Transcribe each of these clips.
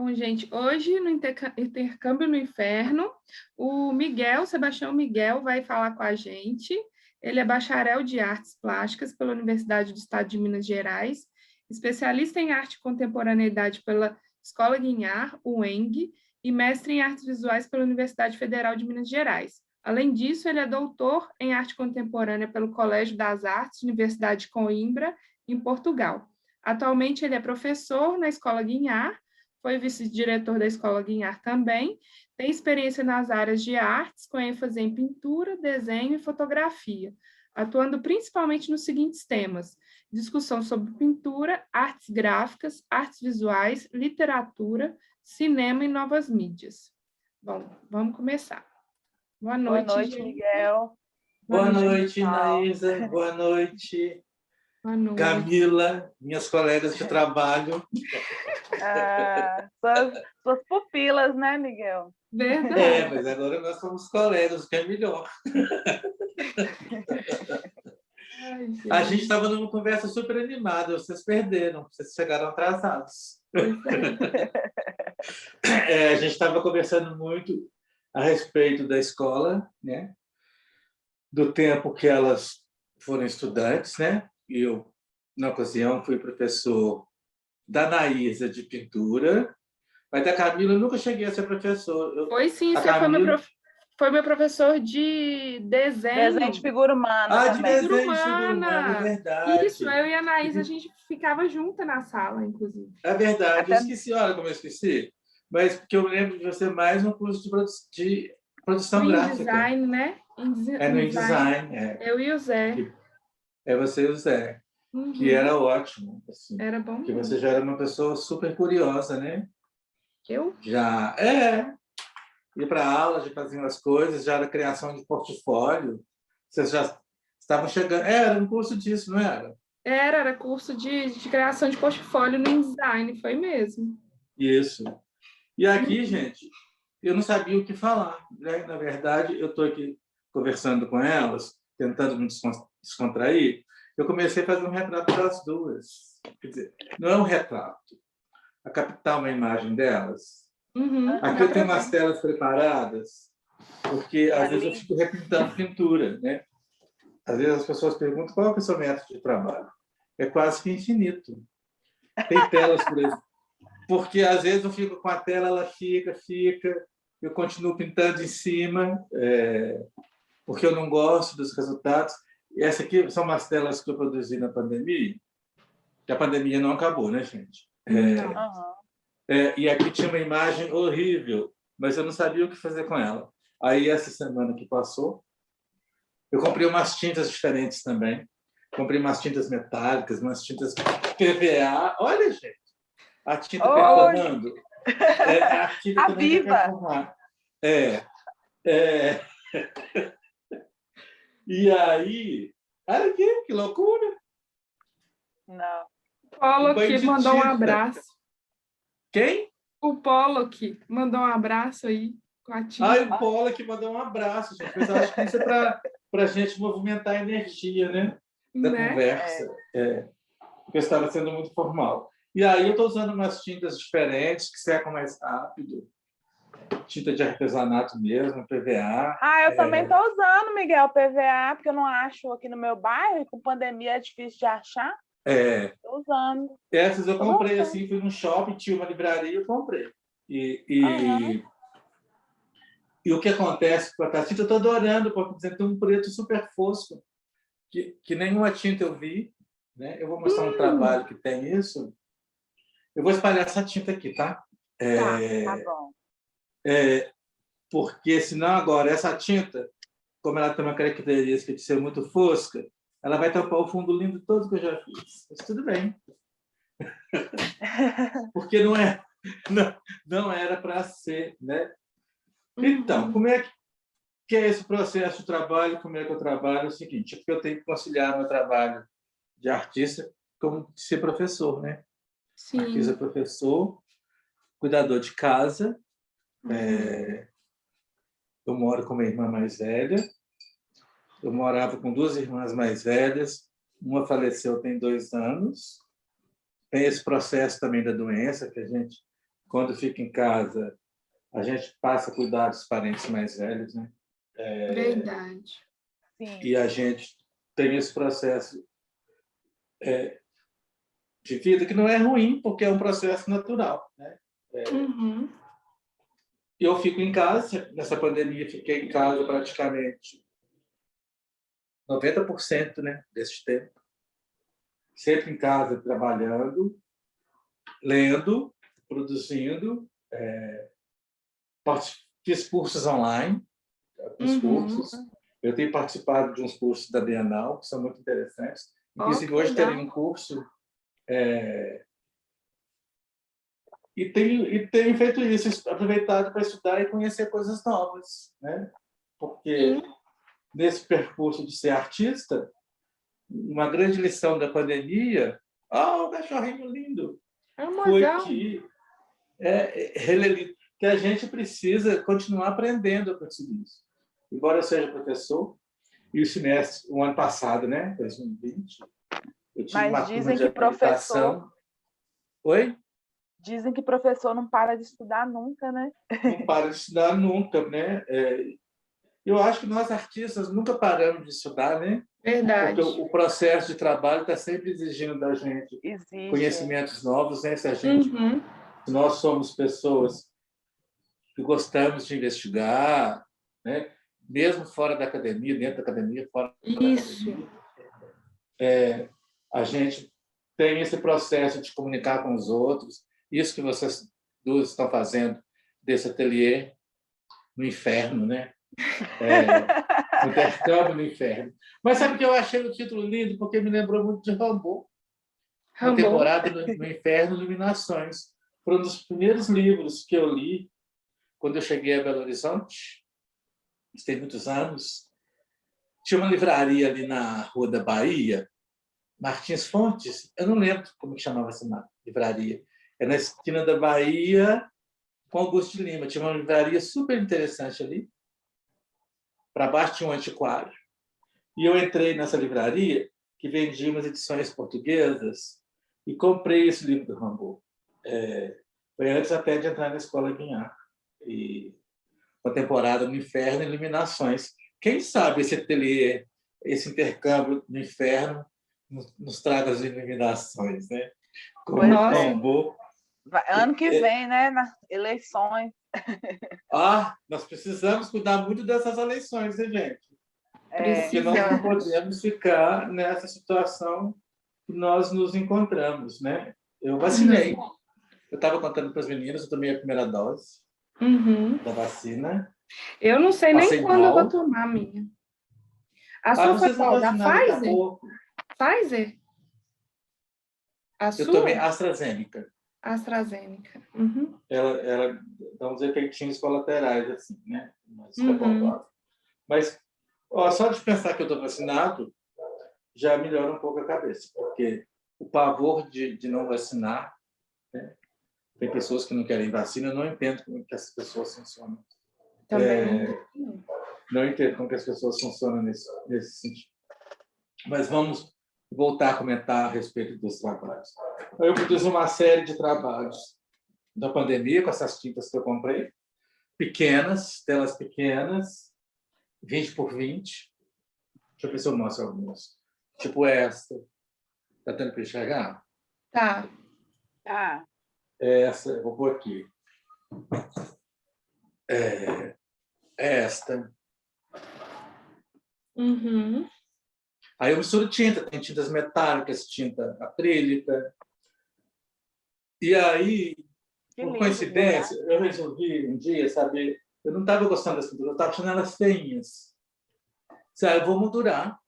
Bom, gente, hoje no Intercâmbio no Inferno, o Miguel, Sebastião Miguel, vai falar com a gente. Ele é bacharel de Artes Plásticas pela Universidade do Estado de Minas Gerais, especialista em Arte e Contemporaneidade pela Escola Guinhar, UENG, e mestre em Artes Visuais pela Universidade Federal de Minas Gerais. Além disso, ele é doutor em Arte Contemporânea pelo Colégio das Artes, Universidade de Coimbra, em Portugal. Atualmente, ele é professor na Escola Guinhar, foi vice-diretor da Escola Guinhar também, tem experiência nas áreas de artes, com ênfase em pintura, desenho e fotografia, atuando principalmente nos seguintes temas: discussão sobre pintura, artes gráficas, artes visuais, literatura, cinema e novas mídias. Bom, vamos começar. Boa noite, Boa noite, gente. Miguel. Boa noite, Inaísa. Boa noite, Boa noite. Camila, minhas colegas de trabalho. Suas pupilas, né, Miguel? Verdade. Mas agora nós somos colegas, o que é melhor. Ai, A gente estava numa conversa super animada, vocês perderam, vocês chegaram atrasados. A gente estava conversando muito a respeito da escola, né? Do tempo que elas foram estudantes, né? E eu, na ocasião, fui professor da Anaísa de pintura, mas da Camila eu nunca cheguei a ser professor. Foi sim, você foi meu professor de desenho. Desenho de figura humana de também. desenho de figura humana, é verdade. Isso, eu e a Anaísa, a gente ficava junta na sala, inclusive. É verdade, eu esqueci, olha como eu esqueci. Mas porque eu lembro de você mais no curso de produção gráfica. Design, né? No InDesign. Eu e o Zé. É você e o Zé. Que era ótimo. Assim, era bom. Porque você já era uma pessoa super curiosa, né? Eu? Já. Ir para aula, de fazer as coisas, já era criação de portfólio. Vocês já estavam chegando. Era um curso disso, não era? Era curso de criação de portfólio no InDesign, foi mesmo. Isso. E aqui, gente, eu não sabia o que falar, né? Na verdade, eu estou aqui conversando com elas, tentando me descontrair. Eu comecei a fazer um retrato das duas. Quer dizer, não é um retrato, a captar uma imagem delas. Aqui eu tenho umas telas preparadas, porque às vezes eu fico repintando pintura, né? Às vezes as pessoas perguntam qual é o seu método de trabalho. É quase que infinito. Tem telas, por exemplo. Porque às vezes eu fico com a tela, ela fica, eu continuo pintando em cima, porque eu não gosto dos resultados. E essa aqui são umas telas que eu produzi na pandemia, que a pandemia não acabou, né, gente? E aqui tinha uma imagem horrível, mas eu não sabia o que fazer com ela. Aí, essa semana que passou, eu comprei umas tintas diferentes também. Comprei umas tintas metálicas, umas tintas PVA. Olha, gente, a tinta performando. A tinta também vai performar. E aí... Olha aqui, que loucura! Não. Pollock mandou um abraço. Quem? O Pollock mandou um abraço aí com a tinta. O Pollock mandou um abraço, gente. Mas eu acho que isso é para a gente movimentar a energia, né? Da conversa. Porque eu estava sendo muito formal. E aí eu estou usando umas tintas diferentes que secam mais rápido. Tinta de artesanato mesmo, PVA. Eu também estou usando, Miguel, PVA, porque eu não acho aqui no meu bairro, e com pandemia é difícil de achar. Estou usando. Essas eu comprei assim, fui num shopping, tinha uma livraria, eu comprei. E o que acontece com a tinta, eu estou adorando, porque tem um preto super fosco, que nenhuma tinta eu vi. Né? Eu vou mostrar um trabalho que tem isso. Eu vou espalhar essa tinta aqui, tá? Tá bom. Porque senão agora essa tinta, como ela tem uma característica de ser muito fosca, ela vai tampar o fundo lindo todo que eu já fiz. Mas tudo bem. Porque não era para ser, né? Então, como é que é esse processo de trabalho? Como é que eu trabalho? É o seguinte, porque eu tenho que conciliar meu trabalho de artista com ser professor, né? Sim. Artista, professor, cuidador de casa. Eu moro com minha irmã mais velha. Eu morava com duas irmãs mais velhas. Uma faleceu tem 2 anos. Tem esse processo também da doença, que a gente quando fica em casa, a gente passa a cuidar dos parentes mais velhos, né? Verdade. E a gente tem esse processo de vida que não é ruim, porque é um processo natural, né? Eu fico em casa, nessa pandemia fiquei em casa praticamente 90%, né, desse tempo. Sempre em casa, trabalhando, lendo, produzindo. Fiz cursos online, alguns cursos. Eu tenho participado de uns cursos da Bienal, que são muito interessantes. Inclusive, hoje terei um curso. E tenho feito isso, aproveitado para estudar e conhecer coisas novas, né? Porque nesse percurso de ser artista, uma grande lição da pandemia, o cachorrinho lindo, foi que a gente precisa continuar aprendendo com isso. Embora eu seja professor, e o ano passado, né, 2020, eu tive uma turma de habilitação. Oi? Dizem que professor não para de estudar nunca, né? Não para de estudar nunca, né? Eu acho que nós artistas nunca paramos de estudar, né? Verdade. Porque o processo de trabalho está sempre exigindo da gente conhecimentos novos, né? Se nós somos pessoas que gostamos de investigar, né? Mesmo fora da academia, dentro da academia, fora da academia, a gente tem esse processo de comunicar com os outros. Isso que vocês duas estão fazendo desse ateliê no inferno, né? No intercâmbio no inferno. Mas sabe que eu achei o título lindo? Porque me lembrou muito de Rambo. A temporada no inferno, Iluminações. Foi um dos primeiros livros que eu li quando eu cheguei a Belo Horizonte. Isso tem muitos anos. Tinha uma livraria ali na Rua da Bahia, Martins Fontes. Eu não lembro como que chamava essa livraria. É na esquina da Bahia com Augusto de Lima. Tinha uma livraria super interessante ali. Para baixo tinha um antiquário. E eu entrei nessa livraria que vendia umas edições portuguesas e comprei esse livro do Rambo. Foi antes até de entrar na Escola Guinhar. E uma temporada no inferno, Iluminações. Quem sabe esse ateliê, esse intercâmbio no inferno nos traga as iluminações, né? Com Rambo. Ano que vem, né? Nas eleições. Nós precisamos cuidar muito dessas eleições, né, gente? Porque nós não podemos ficar nessa situação que nós nos encontramos, né? Eu vacinei. Eu estava contando para as meninas, eu tomei a primeira dose da vacina. Eu não sei nem quando eu vou tomar a minha. A sua foi qual? Da Pfizer? Pfizer? Eu tomei AstraZeneca. AstraZeneca. Ela dá uns efeitinhos colaterais, assim, né? Mas só de pensar que eu estou vacinado já melhora um pouco a cabeça, porque o pavor de não vacinar, né? Tem pessoas que não querem vacina, eu não entendo como que essas pessoas funcionam. Também não entendo como que as pessoas funcionam nesse sentido. Mas vamos voltar a comentar a respeito dos trabalhos. Eu produzi uma série de trabalhos da pandemia com essas tintas que eu comprei, pequenas, telas pequenas, 20 por 20. Deixa eu ver se eu mostro algumas. Tipo essa. Está dando para enxergar? Tá. Essa, eu vou pôr aqui. Esta. Aí eu misturo tinta, tem tintas metálicas, tinta acrílica. E aí, por coincidência, eu resolvi um dia, sabe, eu não estava gostando das pinturas, eu estava achando elas feinhas. Eu vou moldurar.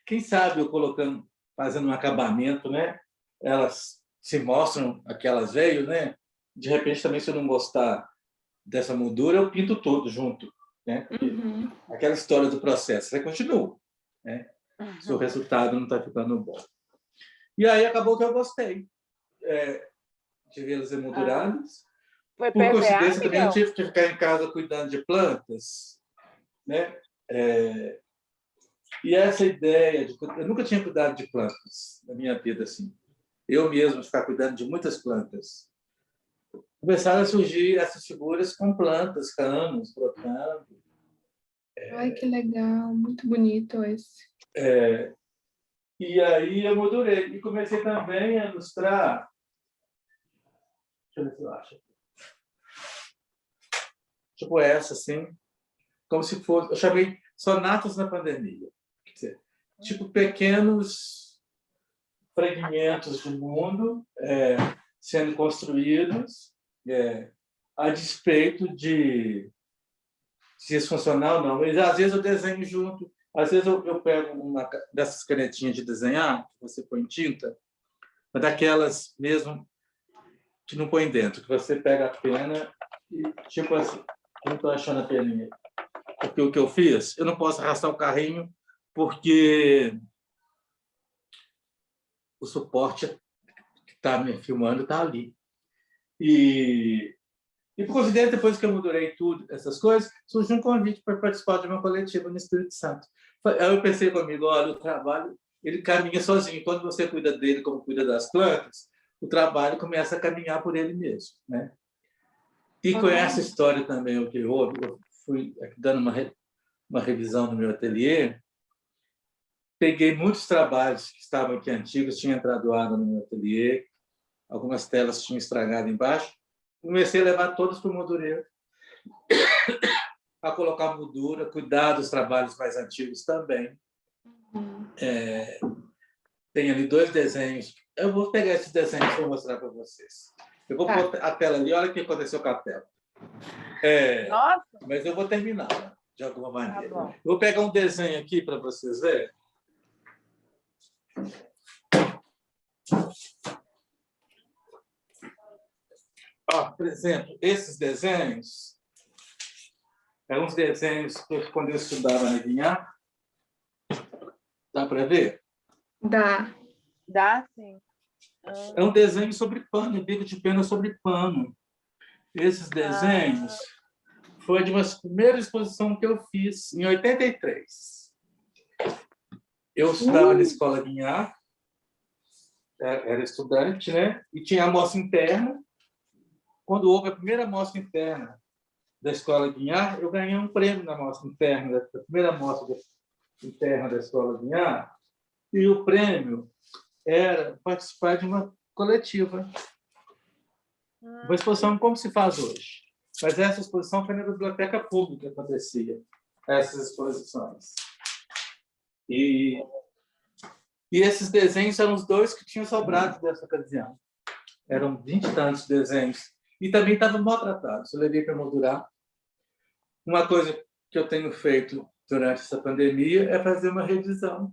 Quem sabe eu fazendo um acabamento, né? Elas se mostram aquelas veio, né? De repente também, se eu não gostar dessa moldura, eu pinto tudo junto, né? Aquela história do processo, você continua, né? Se o resultado não está ficando bom. E aí acabou que eu gostei de vê-las emolduradas. Foi Por PVA, coincidência, Miguel? também eu tive que ficar em casa cuidando de plantas, né? E essa ideia eu nunca tinha cuidado de plantas na minha vida assim. Eu mesmo ficar cuidando de muitas plantas. começaram a surgir essas figuras com plantas, canos, brotando. Ai, que legal, muito bonito esse. E aí eu moldurei. E comecei também a ilustrar. Deixa eu ver se eu acho. Tipo essa, assim. Como se fosse. Eu chamei Sonatas na Pandemia. Quer dizer, tipo pequenos fragmentos do mundo sendo construídos a despeito de se isso funcionar ou não. Mas, às vezes eu desenho junto. Às vezes eu pego uma dessas canetinhas de desenhar, que você põe tinta, mas daquelas mesmo que não põe dentro, que você pega a pena e, tipo assim, eu não estou achando a peninha. Porque o que eu fiz, eu não posso arrastar o carrinho, porque o suporte que está me filmando está ali. E por coincidência, depois que eu moldurei tudo, essas coisas, surgiu um convite para participar de uma coletiva no Espírito Santo. Aí eu pensei comigo, olha, o trabalho ele caminha sozinho. Quando você cuida dele como cuida das plantas, o trabalho começa a caminhar por ele mesmo, né? E com essa história também, o que houve, eu fui dando uma revisão no meu ateliê, peguei muitos trabalhos que estavam aqui antigos, tinha entrado água no meu ateliê, algumas telas tinham estragado embaixo, comecei a levar todos para o moldureiro, a colocar moldura, cuidar dos trabalhos mais antigos também. Tem ali 2 desenhos. Eu vou pegar esses desenhos para mostrar para vocês. Eu vou pôr a tela ali, olha o que aconteceu com a tela. Nossa! Mas eu vou terminar, de alguma maneira. Tá bom. Eu vou pegar um desenho aqui para vocês verem. Por exemplo, esses desenhos eram uns desenhos que, quando eu estudava na Guinhá, dá para ver? Dá. Dá, sim. É um desenho sobre pano, bico de pena sobre pano. Esses desenhos foi de uma primeira exposição que eu fiz em 83. Eu estudava na escola Guinhá, era estudante, né? E tinha a mostra interna. Quando houve a primeira mostra interna da escola Guinhá, eu ganhei um prêmio na mostra interna, da primeira mostra interna da escola Guinhá, e o prêmio era participar de uma coletiva, uma exposição como se faz hoje. Mas essa exposição foi na biblioteca pública que acontecia, essas exposições. E esses desenhos eram os 2 que tinham sobrado dessa ocasião. Eram 20 e tantos desenhos. E também estavam maltratados. Eu levei para moldurar. Uma coisa que eu tenho feito durante essa pandemia é fazer uma revisão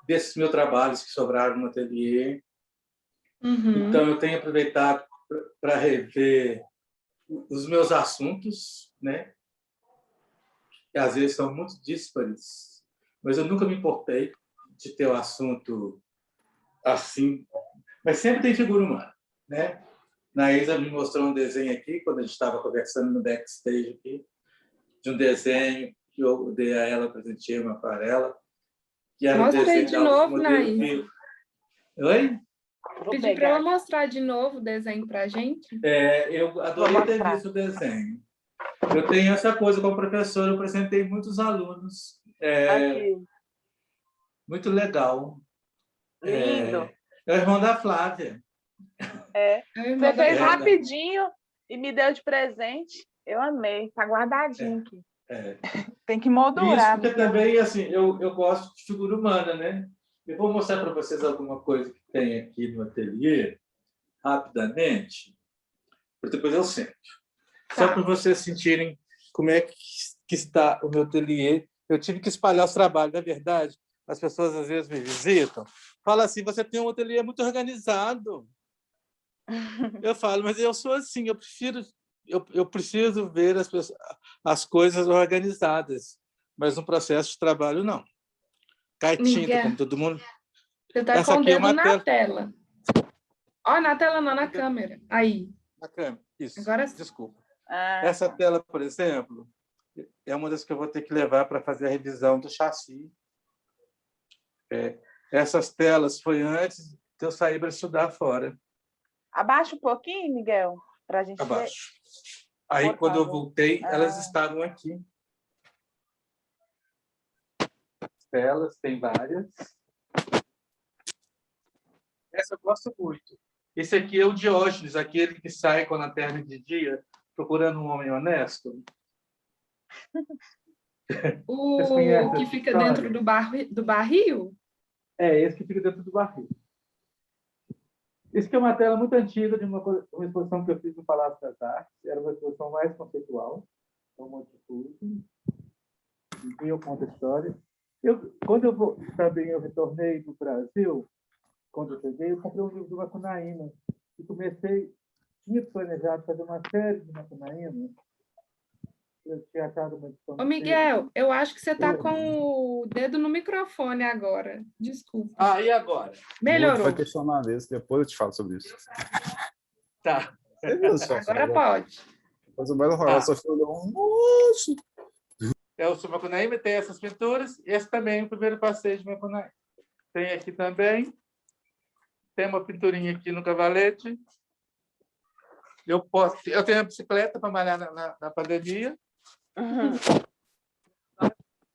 desses meus trabalhos que sobraram no ateliê. Então, eu tenho aproveitado para rever os meus assuntos, né? Que às vezes são muito díspares, mas eu nunca me importei de ter o assunto assim. Mas sempre tem figura humana, né? Naísa me mostrou um desenho aqui, quando a gente estava conversando no backstage aqui, de um desenho que eu dei a ela, presenteei uma aquarela, que era Mostra um desenho aí de novo, Naísa. Oi? Pedi para ela mostrar de novo o desenho para a gente. Eu adorei ter visto o desenho. Eu tenho essa coisa como professor, eu apresentei muitos alunos. Muito legal. Lindo. É o irmão da Flávia. Você fez rapidinho e me deu de presente. Eu amei. Está guardadinho aqui. Tem que moldurar. Isso porque também, assim, eu gosto de figura humana, né? Eu vou mostrar para vocês alguma coisa que tem aqui no ateliê, rapidamente, para depois eu sento. Só para vocês sentirem como é que está o meu ateliê. Eu tive que espalhar os trabalhos, na verdade. As pessoas às vezes me visitam, falam assim: você tem um ateliê muito organizado. Eu falo, mas eu sou assim, eu preciso ver as coisas organizadas, mas no processo de trabalho, não. Cai tinta, como todo mundo. Você está com o dedo na tela. Ó, na tela não, na câmera. Aí. Na câmera, isso. Agora... Desculpa. Essa tela, por exemplo, é uma das que eu vou ter que levar para fazer a revisão do chassi. Essas telas foi antes de eu sair para estudar fora. Abaixa um pouquinho, Miguel, para a gente ver. Abaixo. Aí, Por quando eu favor. voltei, elas estavam aqui. Elas tem várias. Essa eu gosto muito. Esse aqui é o Diógenes, aquele que sai com a lanterna de dia, procurando um homem honesto. O que fica dentro do barril? Esse que fica dentro do barril. Isso aqui é uma tela muito antiga de uma exposição que eu fiz no Palácio das Artes. Era uma exposição mais conceitual, uma atitude. E eu conto a história. Quando eu também eu retornei do Brasil, quando eu cheguei, eu comprei um livro do Macunaíma e tinha planejado fazer uma série de Macunaíma. Eu tinha achado uma edição. Ô, Miguel, eu acho que você está com o dedo no microfone agora. Desculpa. E agora? Melhorou. Vai questionar isso, depois eu te falo sobre isso. Tá. Agora pode. Mas o mais horroroso, só foi nossa! É o Macunaíma, tem essas pinturas. Esse também é o primeiro passeio de Macunaíma. Tem aqui também. Tem uma pinturinha aqui no Cavalete. Eu tenho a bicicleta para malhar na pandemia.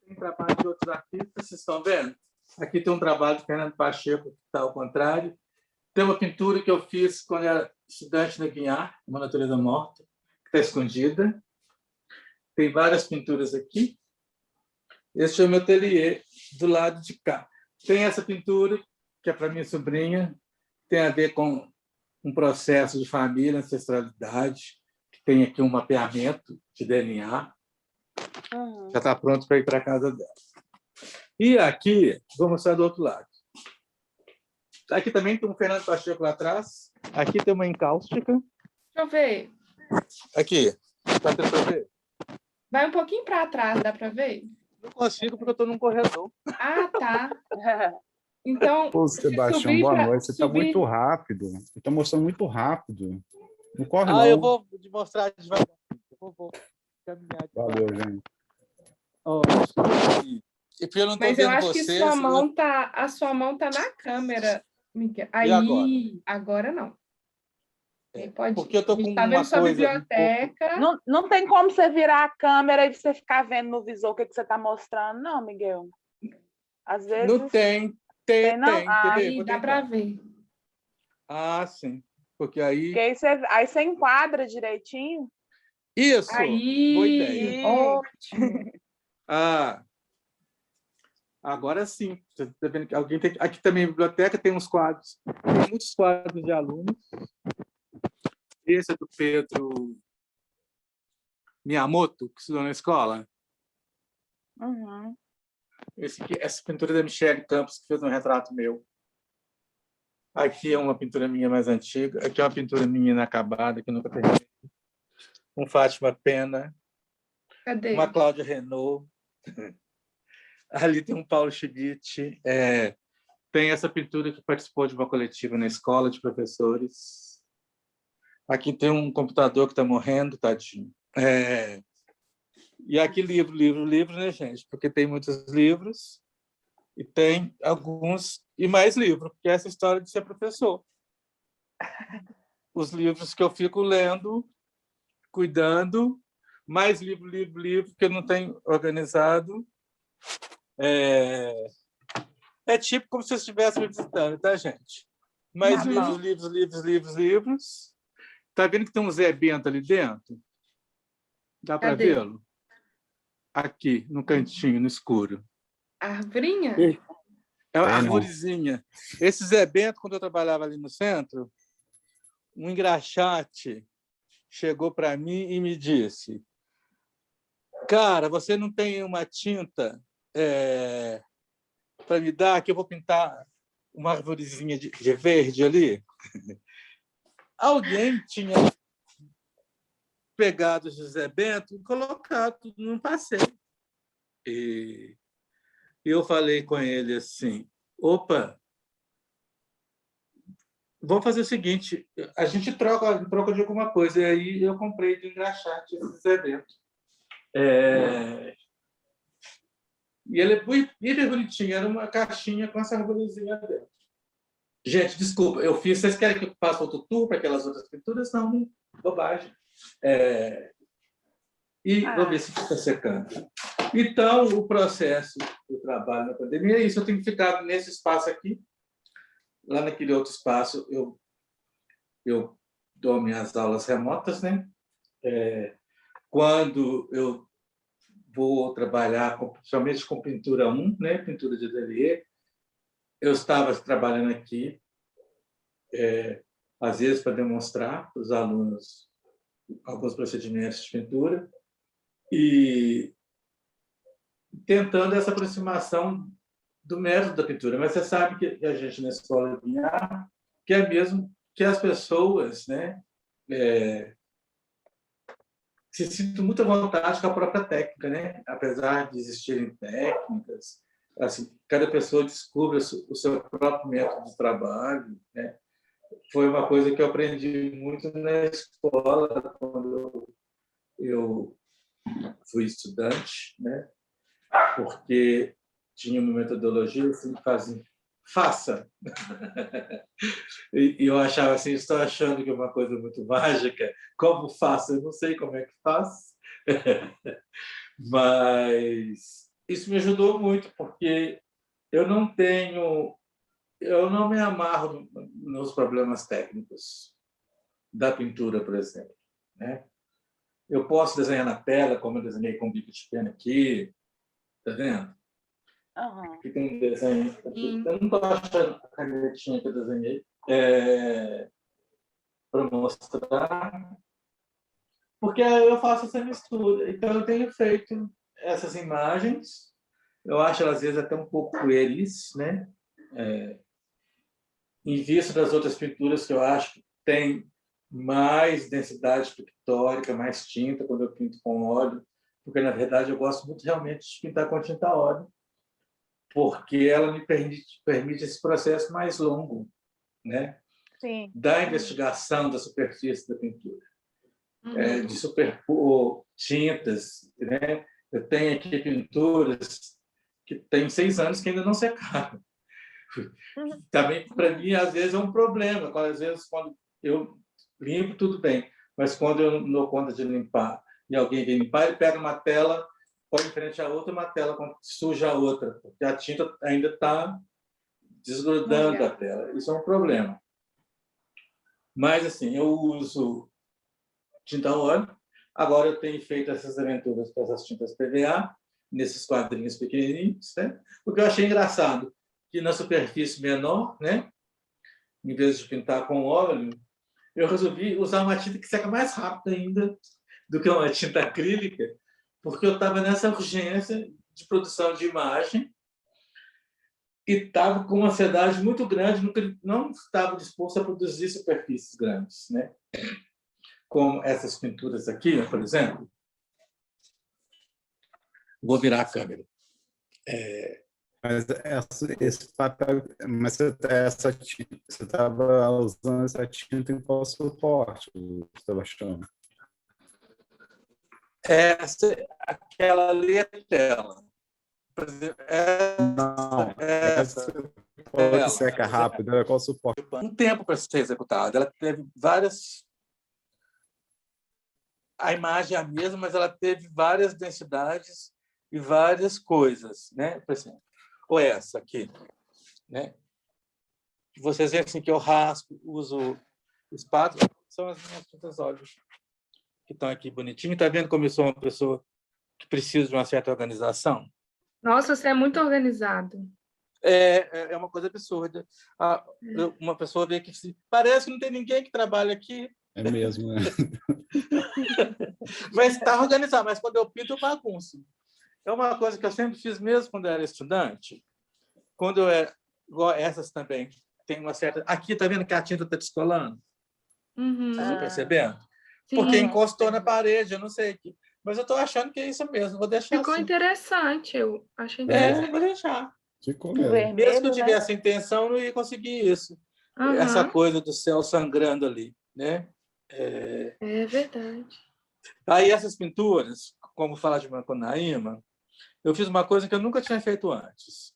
Tem trabalho de outros artistas, vocês estão vendo? Aqui tem um trabalho de Fernando Pacheco, que está ao contrário. Tem uma pintura que eu fiz quando eu era estudante na Guiar, Uma Natureza Morta, que está escondida. Tem várias pinturas aqui. Esse é o meu ateliê, do lado de cá. Tem essa pintura, que é para minha sobrinha, tem a ver com um processo de família, ancestralidade, que tem aqui um mapeamento de DNA. Já está pronto para ir para a casa dela. E aqui, vou mostrar do outro lado. Aqui também tem um Fernando Pacheco lá atrás. Aqui tem uma encáustica. Deixa eu ver. Aqui. Está tentando ver? Vai um pouquinho para trás, dá para ver? Não consigo, porque eu estou num corredor. Ah, tá. Então, Pô, Sebastião, boa noite. Você está muito rápido. Você está mostrando muito rápido. Não corre, não. Eu vou te mostrar devagar. Eu vou caminhar devagar. Valeu, gente. Mas eu acho que a sua mão tá na câmera, Miguel. Aí, agora não. Pode, porque eu tô com tá vendo sua biblioteca. Não tem como você virar a câmera e você ficar vendo no visor o que você está mostrando, não, Miguel? Às vezes... Não tem. Tem. Aí dá para ver. Sim. Porque aí... Aí você enquadra direitinho. Isso! Aí, boa ideia. Ótimo. Agora sim. Você tá vendo que alguém tem... Aqui também na biblioteca tem uns quadros. Tem muitos quadros de alunos. Esse é do Pedro Miyamoto, que estudou na escola. Essa pintura da Michele Campos, que fez um retrato meu. Aqui é uma pintura minha mais antiga. Aqui é uma pintura minha inacabada, que nunca terminei. Um Fátima Pena. Cadê? Uma Cláudia Renault. Ali tem um Paulo Schmidt. Tem essa pintura que participou de uma coletiva na escola de professores. Aqui tem um computador que está morrendo, tadinho. E aqui livro, né, gente? Porque tem muitos livros e tem alguns e mais livros, porque essa história de ser professor. Os livros que eu fico lendo, cuidando, mais livro, que eu não tenho organizado. É tipo como se eu estivesse me visitando, tá, gente? Mais livros. Tá vendo que tem um Zé Bento ali dentro? Dá para vê-lo? Aqui, no cantinho, no escuro. Arvorinha? É uma arvorezinha. Esse Zé Bento, quando eu trabalhava ali no centro, um engraxate chegou para mim e me disse: cara, você não tem uma tinta para me dar, que eu vou pintar uma arvorezinha de verde ali? Alguém tinha pegado o José Bento e colocado num passeio. E eu falei com ele assim: opa, vamos fazer o seguinte, a gente troca de alguma coisa. E aí eu comprei de engraxate esse José Bento. E ele é hiper bonitinho, era uma caixinha com essa arvorezinha dentro. Gente, desculpa, eu fiz. Vocês querem que eu faça outro tour para aquelas outras pinturas? Não, né? Bobagem. E vou ver se fica secando. Então, o processo do trabalho na pandemia é isso. Eu tenho ficado nesse espaço aqui. Lá naquele outro espaço, eu dou minhas aulas remotas, né? Quando eu vou trabalhar, principalmente com pintura 1, né? Pintura de ateliê, eu estava trabalhando aqui, às vezes para demonstrar para os alunos alguns procedimentos de pintura e tentando essa aproximação do método da pintura. Mas você sabe que a gente na escola de arte quer mesmo que as pessoas, né, se sintam muito à vontade com a própria técnica, né? Apesar de existirem técnicas, assim, cada pessoa descobre o seu próprio método de trabalho, né? Foi uma coisa que eu aprendi muito na escola quando eu fui estudante, né? Porque tinha uma metodologia assim, fazia faça. E eu achava assim, estou achando que é uma coisa muito mágica. Como faço? Eu não sei como é que faço. Mas isso me ajudou muito, porque eu não me amarro nos problemas técnicos da pintura, por exemplo, né? Eu posso desenhar na tela, como eu desenhei com o bico de pena aqui, tá vendo? Aqui tem um desenho. Eu não estou achando a canetinha que eu desenhei para mostrar, porque eu faço essa mistura. Então, eu tenho feito essas imagens. Eu acho elas, às vezes, até um pouco pueris, né? Em vista das outras pinturas que eu acho que tem mais densidade pictórica, mais tinta, quando eu pinto com óleo, porque, na verdade, eu gosto muito realmente de pintar com tinta óleo, porque ela me permite esse processo mais longo, né? Sim. Da investigação da superfície da pintura, de superpor tintas, né? Eu tenho aqui pinturas que têm 6 anos que ainda não secaram. Também, para mim, às vezes é um problema. Às vezes, quando eu limpo, tudo bem, mas quando eu não dou conta de limpar e alguém vem limpar, ele pega uma tela, põe em frente à outra, uma tela suja a outra, porque a tinta ainda está desgrudando a tela. Isso é um problema. Mas, assim, eu uso tinta óleo. Agora eu tenho feito essas aventuras com essas tintas PVA, nesses quadrinhos pequenininhos, né? O que eu achei engraçado, que na superfície menor, né, em vez de pintar com óleo, eu resolvi usar uma tinta que seca mais rápido ainda do que uma tinta acrílica, porque eu estava nessa urgência de produção de imagem e estava com uma ansiedade muito grande, não estava disposto a produzir superfícies grandes, né? Como essas pinturas aqui, por exemplo. Vou virar a câmera. Mas esse papel, mas você estava usando essa tinta em qual suporte, Sebastião? Aquela ali é tela. Por exemplo, essa que seca rápido, qual suporte? Um tempo para ser executada. Ela teve várias. A imagem é a mesma, mas ela teve várias densidades e várias coisas, né? Por exemplo, ou essa aqui, né? Vocês veem assim que eu raspo, uso espátula, são as minhas tintas óleo que estão aqui bonitinho. Está vendo como eu sou uma pessoa que precisa de uma certa organização? Nossa, você é muito organizado. É uma coisa absurda. Uma pessoa vê que parece que não tem ninguém que trabalha aqui. É mesmo, né? Mas está organizado. Mas quando eu pinto, eu bagunço. É uma coisa que eu sempre fiz mesmo quando eu era estudante. Quando eu era... Igual essas também. Tem uma certa... Aqui, está vendo que a tinta está descolando? Vocês estão percebendo? Sim. Porque encostou na parede, eu não sei. Mas eu estou achando que é isso mesmo. Vou deixar Ficou assim. interessante. Eu achei interessante. Vou deixar. Ficou mesmo. mesmo. Mesmo que eu tivesse intenção, eu não ia conseguir isso. Essa coisa do céu sangrando ali, né? É verdade. Aí essas pinturas, como falar de Macunaíma, eu fiz uma coisa que eu nunca tinha feito antes.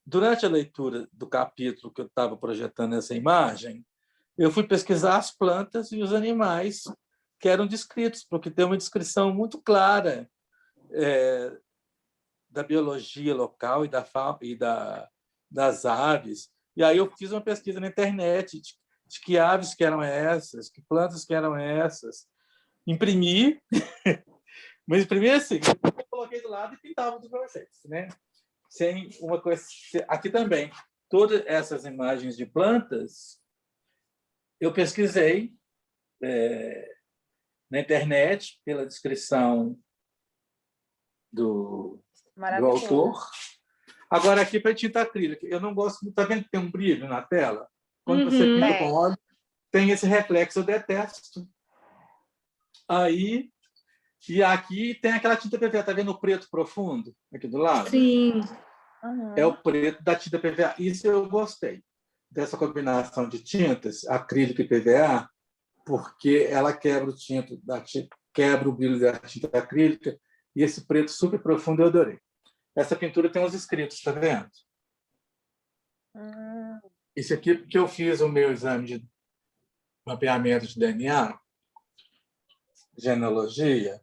durante a leitura do capítulo que eu estava projetando essa imagem, eu fui pesquisar as plantas e os animais que eram descritos, porque tem uma descrição muito clara da biologia local e das aves. E aí eu fiz uma pesquisa na internet de que aves que eram essas, que plantas que eram essas. Imprimi, mas imprimi assim, eu coloquei do lado e pintava dos vocês, né? Sem uma coisa. Aqui também, todas essas imagens de plantas eu pesquisei na internet pela descrição do autor. Agora, aqui para tinta acrílica, eu não gosto. Está vendo que tem um brilho na tela? Quando você pinta com óleo, tem esse reflexo, eu detesto. Aí, e aqui tem aquela tinta PVA, está vendo o preto profundo aqui do lado? Sim. É o preto da tinta PVA. Isso eu gostei, dessa combinação de tintas, acrílico e PVA, porque ela quebra o brilho da tinta acrílica, e esse preto super profundo eu adorei. Essa pintura tem uns escritos, está vendo? Isso aqui, porque eu fiz o meu exame de mapeamento de DNA, genealogia,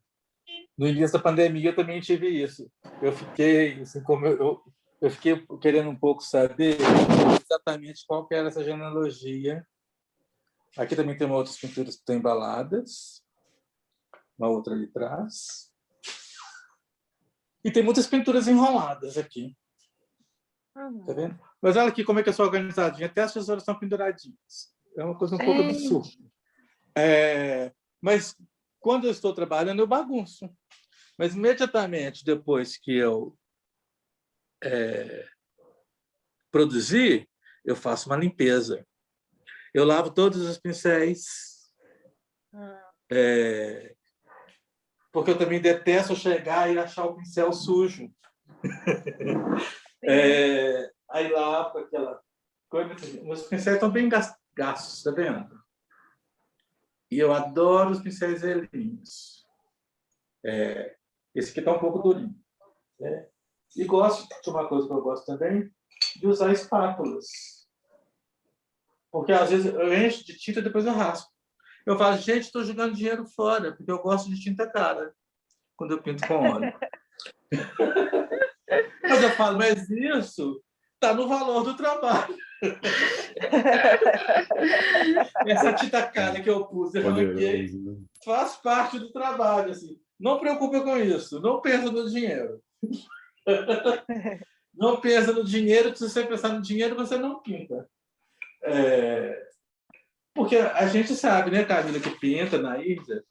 no início da pandemia eu também tive isso. Eu fiquei, assim, como eu fiquei querendo um pouco saber exatamente qual que era essa genealogia. Aqui também tem outras pinturas que estão embaladas, uma outra ali atrás. E tem muitas pinturas enroladas aqui. Tá vendo? Mas olha aqui como é que eu sou organizadinha. Até as tesouras estão penduradinhas. É uma coisa um pouco absurda. Mas quando eu estou trabalhando, eu bagunço. Mas imediatamente depois que eu produzir, eu faço uma limpeza. Eu lavo todos os pincéis. Porque eu também detesto chegar e achar o pincel sujo. Aí lavo aquela coisa. Os pincéis estão bem gastos, tá vendo? E eu adoro os pincéis velhinhos. Esse aqui está um pouco durinho. E gosto de uma coisa que eu gosto também, de usar espátulas. Porque às vezes eu encho de tinta e depois eu raspo. Eu falo, gente, estou jogando dinheiro fora, porque eu gosto de tinta cara quando eu pinto com óleo. Mas eu falo, mas isso está no valor do trabalho. Essa tinta cara que eu pus, eu ranquei, faz parte do trabalho. Assim. Não preocupa com isso, não pensa no dinheiro. Não pensa no dinheiro, se você pensar no dinheiro, você não pinta. Porque a gente sabe, né, Camila, que pinta na Índia,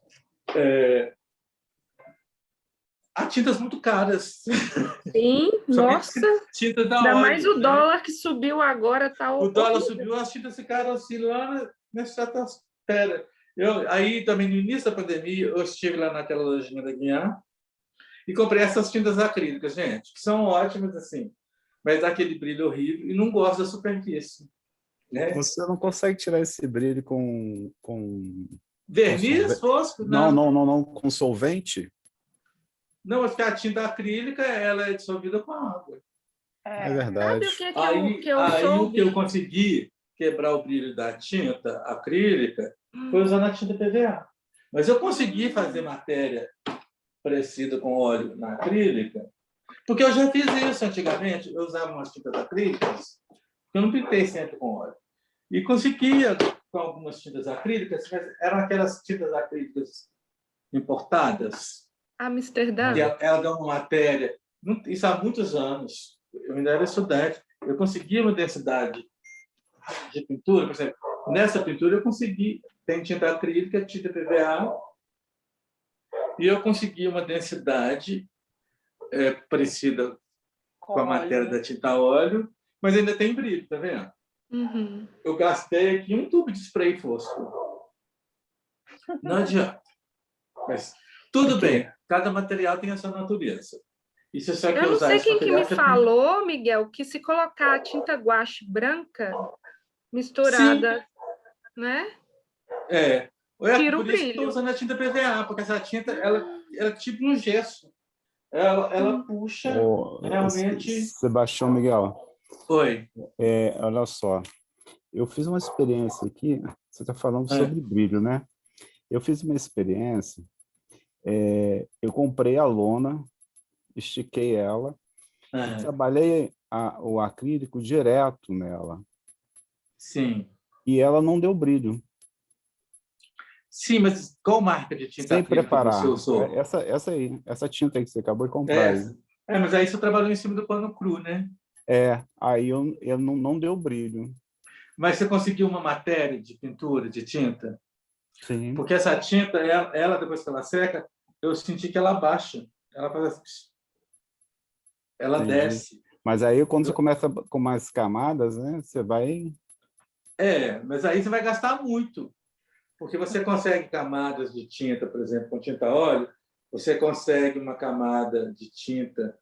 há tintas muito caras. Sim, nossa. Tinta da ainda óleo, mais o né? dólar que subiu agora. Tá o dólar subiu, as tintas ficaram assim lá nessa estratosfera. Aí, também, no início da pandemia, eu estive lá naquela lojinha da Guian e comprei essas tintas acrílicas, gente, que são ótimas, assim, mas dá aquele brilho horrível e não gosto da superfície. Né? Você não consegue tirar esse brilho com verniz fosco? Não, com solvente? Não, porque a tinta acrílica ela é dissolvida com água. É verdade. Sabe o que eu o que eu consegui quebrar o brilho da tinta acrílica foi usando a tinta PVA. Mas eu consegui fazer matéria parecida com óleo na acrílica, porque eu já fiz isso antigamente. Eu usava umas tintas acrílicas, eu não pintei sempre com óleo. E conseguia com algumas tintas acrílicas, mas eram aquelas tintas acrílicas importadas. Amsterdã. Ela deu uma matéria, isso há muitos anos, eu ainda era estudante, eu consegui uma densidade de pintura, por exemplo, nessa pintura eu consegui, tem tinta acrílica, tinta PVA, e eu consegui uma densidade parecida com a matéria da tinta a óleo, mas ainda tem brilho, tá vendo? Uhum. Eu gastei aqui um tubo de spray fosco. Não adianta. Mas tudo bem, cada material tem a sua natureza. E se você Eu não sei quem que me falou, Miguel, que se colocar a tinta guache branca misturada, sim, né? Tira o brilho. Por isso que estou usando a tinta PVA, porque essa tinta ela é tipo um gesso. Ela puxa realmente. Sebastião, Miguel, Oi. Olha só, eu fiz uma experiência aqui, você está falando sobre brilho, né? Eu fiz uma experiência, eu comprei a lona, estiquei ela, e trabalhei o acrílico direto nela. Sim. E ela não deu brilho. Sim, mas qual marca de tinta Sem acrílica você preparar. usou? Essa aí, essa tinta aí que você acabou de comprar. Essa. Mas aí você trabalhou em cima do pano cru, né? Aí eu não deu brilho. Mas você conseguiu uma matéria de pintura, de tinta? Sim. Porque essa tinta, ela depois que ela seca, eu senti que ela baixa. Ela faz assim, ela Entendi. desce. Mas aí quando você começa com mais camadas, né, você vai... Mas aí você vai gastar muito. Porque você consegue camadas de tinta, por exemplo, com tinta óleo, você consegue uma camada de tinta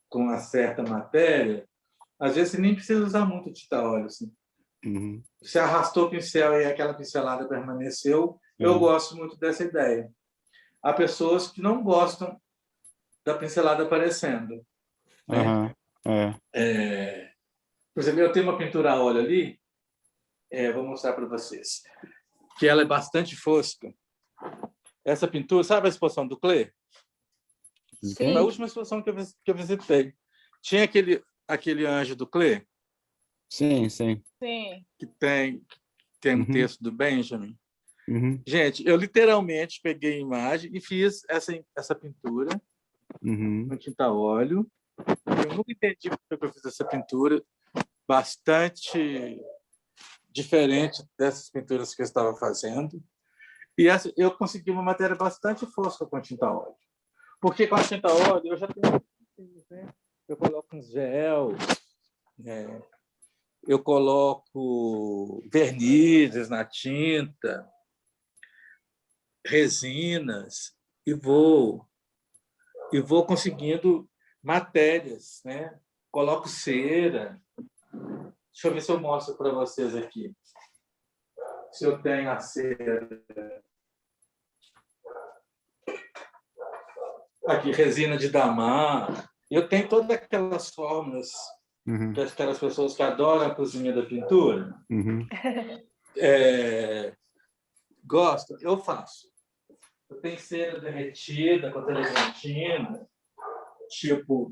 com uma certa matéria, às vezes você nem precisa usar muito tinta óleo. Assim. Uhum. Você arrastou o pincel e aquela pincelada permaneceu. Eu gosto muito dessa ideia. Há pessoas que não gostam da pincelada aparecendo. Né? Por exemplo, eu tenho uma pintura a óleo ali, vou mostrar para vocês, que ela é bastante fosca. Essa pintura, sabe a exposição do Klee? Sim. A última exposição que eu visitei. Tinha aquele anjo do Klee? Sim. Que tem um texto do Benjamin. Uhum. Gente, eu literalmente peguei a imagem e fiz essa pintura com tinta óleo. Eu nunca entendi porque eu fiz essa pintura, bastante diferente dessas pinturas que eu estava fazendo. E eu consegui uma matéria bastante fosca com tinta óleo. Porque com a tinta óleo eu já tenho... Né? Eu coloco um gel, eu coloco vernizes na tinta, resinas, e vou conseguindo matérias, né? Coloco cera. Deixa eu ver se eu mostro para vocês aqui. Se eu tenho a cera. Aqui, resina de damar. Eu tenho todas aquelas fórmulas que aquelas pessoas que adoram a cozinha da pintura gostam. Eu faço. Eu tenho cera derretida com televentina, tipo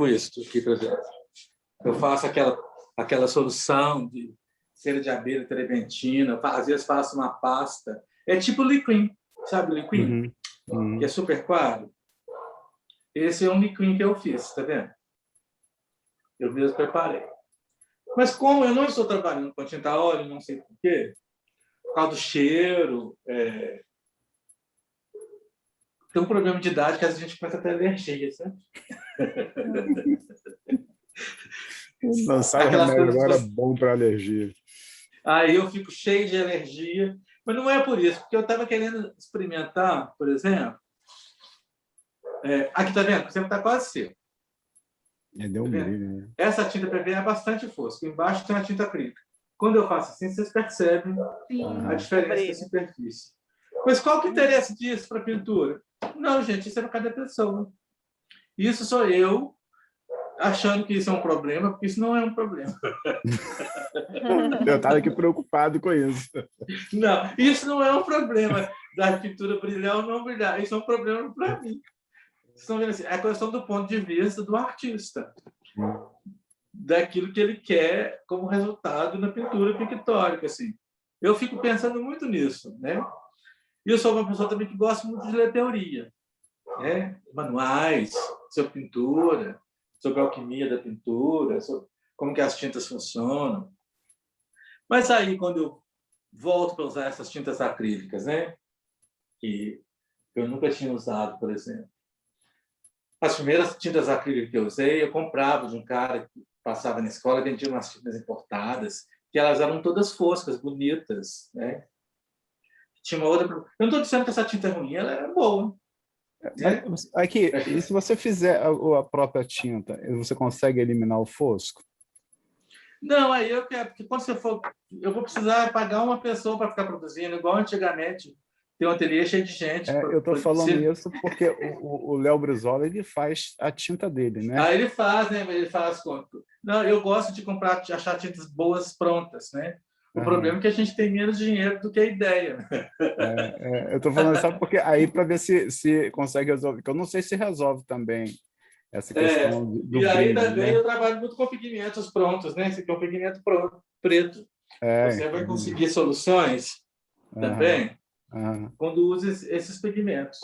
isso aqui, por exemplo. Eu faço aquela solução de cera de abelha treventina, às vezes faço uma pasta. É tipo liquim, sabe o liquim? Que é super claro. Esse é um liquim que eu fiz, tá vendo? Eu mesmo preparei. Mas como eu não estou trabalhando com tinta óleo, não sei por quê, por causa do cheiro, tem um problema de idade que a gente começa a ter alergia, sabe? Lançar o remédio agora bom para alergia. Aí eu fico cheio de alergia. Mas não é por isso, porque eu estava querendo experimentar, por exemplo... aqui, tá vendo? Por exemplo, está quase seco. Deu um brilho, né? Essa tinta PV é bastante fosca. Embaixo tem a tinta acrílica. Quando eu faço assim, vocês percebem a diferença da superfície. Mas qual que é o interesse disso para a pintura? Não, gente, isso é para cada pessoa. Isso sou eu achando que isso é um problema, porque isso não é um problema. Eu estava aqui preocupado com isso. Não, isso não é um problema da pintura brilhar ou não brilhar. Isso é um problema para mim. Vocês estão vendo assim? É a questão do ponto de vista do artista. Daquilo que ele quer como resultado na pintura pictórica. Assim. Eu fico pensando muito nisso. Né? E eu sou uma pessoa também que gosta muito de ler teoria. Né? Manuais sobre pintura, sobre a alquimia da pintura, sobre como que as tintas funcionam. Mas aí, quando eu volto para usar essas tintas acrílicas, né? Que eu nunca tinha usado, por exemplo. As primeiras tintas acrílicas que eu usei, eu comprava de um cara que passava na escola e vendia umas tintas importadas, que elas eram todas foscas, bonitas, né? Tinha uma outra... Eu não estou dizendo que essa tinta é ruim, ela é boa. Mas, aqui, e se você fizer a própria tinta, você consegue eliminar o fosco? Não, aí eu quero, porque quando você for... Eu vou precisar pagar uma pessoa para ficar produzindo, igual antigamente. tem um ateliê cheio de gente. Eu estou falando isso porque o Léo Brizola, ele faz a tinta dele, né? Ele faz, né? Ele faz. Não, eu gosto de achar tintas boas prontas, né? O problema é que a gente tem menos dinheiro do que a ideia. Eu estou falando só porque aí para ver se consegue resolver, porque eu não sei se resolve também essa questão do e aí brilho, também né? eu trabalho muito com pigmentos prontos, né? Esse aqui é um pigmento preto. Você vai conseguir soluções também quando usa esses pigmentos,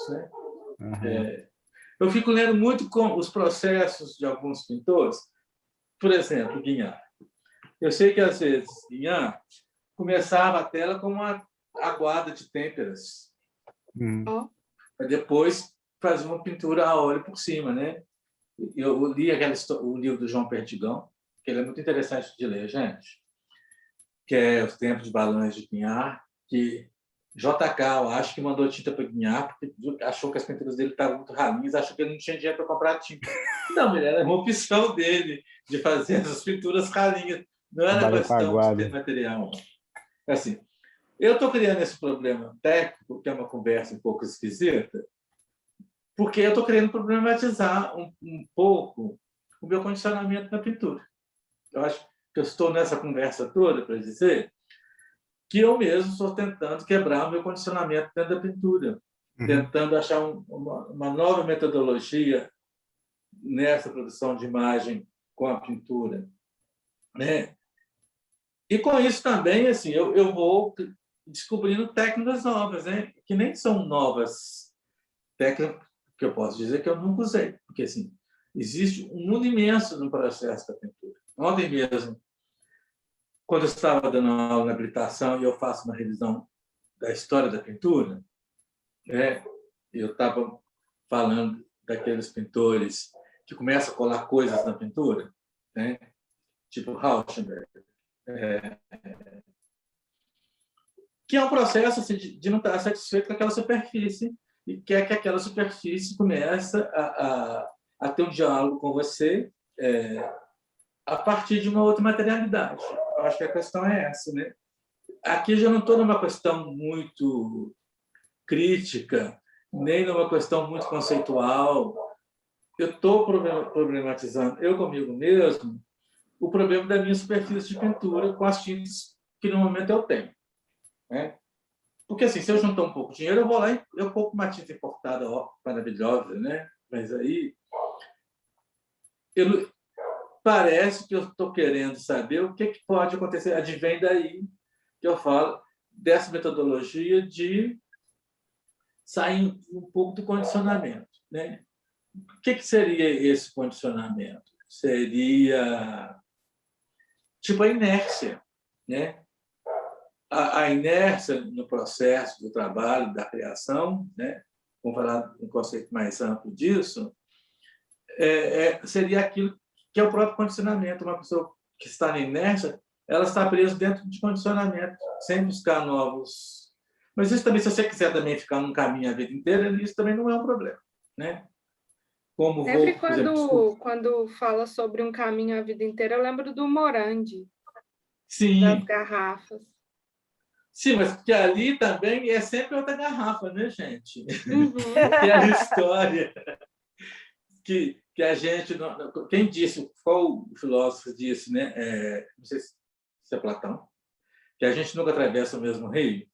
né? Eu fico lendo muito com os processos de alguns pintores, por exemplo, Guignard. Eu sei que às vezes Guignard começava a tela com uma aguada de têmperas, para depois fazer uma pintura a óleo por cima, né? Eu li o livro do João Perdigão, que ele é muito interessante de ler, gente, que é Os Tempos de Balões de Guignard, que JK, eu acho que mandou tinta para Guignard porque achou que as pinturas dele estavam muito ralinhas, achou que ele não tinha dinheiro para comprar tinta. Não, era uma opção dele de fazer as pinturas ralinhas. Não era questão de ter material. Assim, eu estou criando esse problema técnico, que é uma conversa um pouco esquisita, porque eu estou querendo problematizar um pouco o meu condicionamento na pintura. Eu acho que eu estou nessa conversa toda para dizer que eu mesmo estou tentando quebrar o meu condicionamento dentro da pintura, tentando achar uma nova metodologia nessa produção de imagem com a pintura, né? E com isso também, assim, eu vou descobrindo técnicas novas, né? Que nem são novas técnicas que eu posso dizer que eu nunca usei, porque assim existe um mundo imenso no processo da pintura. Ontem mesmo, quando eu estava dando aula na habilitação e eu faço uma revisão da história da pintura, né? Eu estava falando daqueles pintores que começam a colar coisas na pintura, né? Tipo Rauschenberg, que é um processo assim, de não estar satisfeito com aquela superfície e quer que aquela superfície comece a ter um diálogo com você a partir de uma outra materialidade. Eu acho que a questão é essa, né? Aqui já não estou numa questão muito crítica, nem numa questão muito conceitual. Eu estou problematizando, eu comigo mesmo, o problema da minha superfície de pintura com as tintas que no momento eu tenho, né? Porque assim, se eu juntar um pouco de dinheiro, eu vou lá e eu compro uma tinta importada, ó, maravilhosa, né? Mas aí parece que eu estou querendo saber o que pode acontecer. Advém daí que eu falo dessa metodologia de sair um pouco do condicionamento, né? O que seria esse condicionamento? Seria tipo a inércia, né? A inércia no processo do trabalho, da criação, né? Vamos falar um conceito mais amplo disso, seria aquilo que é o próprio condicionamento. Uma pessoa que está na inércia, ela está presa dentro de condicionamento, sem buscar novos. Mas isso também, se você quiser também ficar num caminho a vida inteira, isso também não é um problema, né? Como sempre quando fala sobre um caminho a vida inteira, eu lembro do Morandi, das garrafas. Sim, mas porque ali também é sempre outra garrafa, né, gente? Que é a história que a gente... Quem disse, qual filósofo disse, né? Não sei se é Platão, que a gente nunca atravessa o mesmo rio,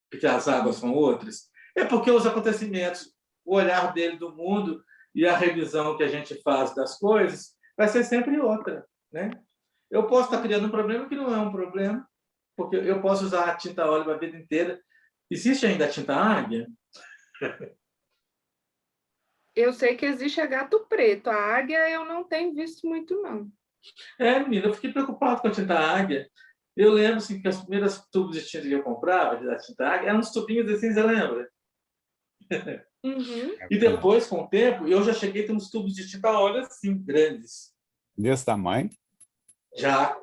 porque as águas são outras. É porque os acontecimentos, o olhar dele do mundo e a revisão que a gente faz das coisas vai ser sempre outra, né? Eu posso estar criando um problema que não é um problema, porque eu posso usar a tinta óleo a vida inteira. Existe ainda a tinta águia? Eu sei que existe a gato preto. A águia eu não tenho visto muito, não. Menina, eu fiquei preocupado com a tinta águia. Eu lembro assim, que as primeiras tubos de tinta que eu comprava, da tinta águia, eram uns tubinhos assim, você lembra? E depois, com o tempo, eu já cheguei a ter uns tubos de tinta óleo assim, grandes. Desse tamanho? Já.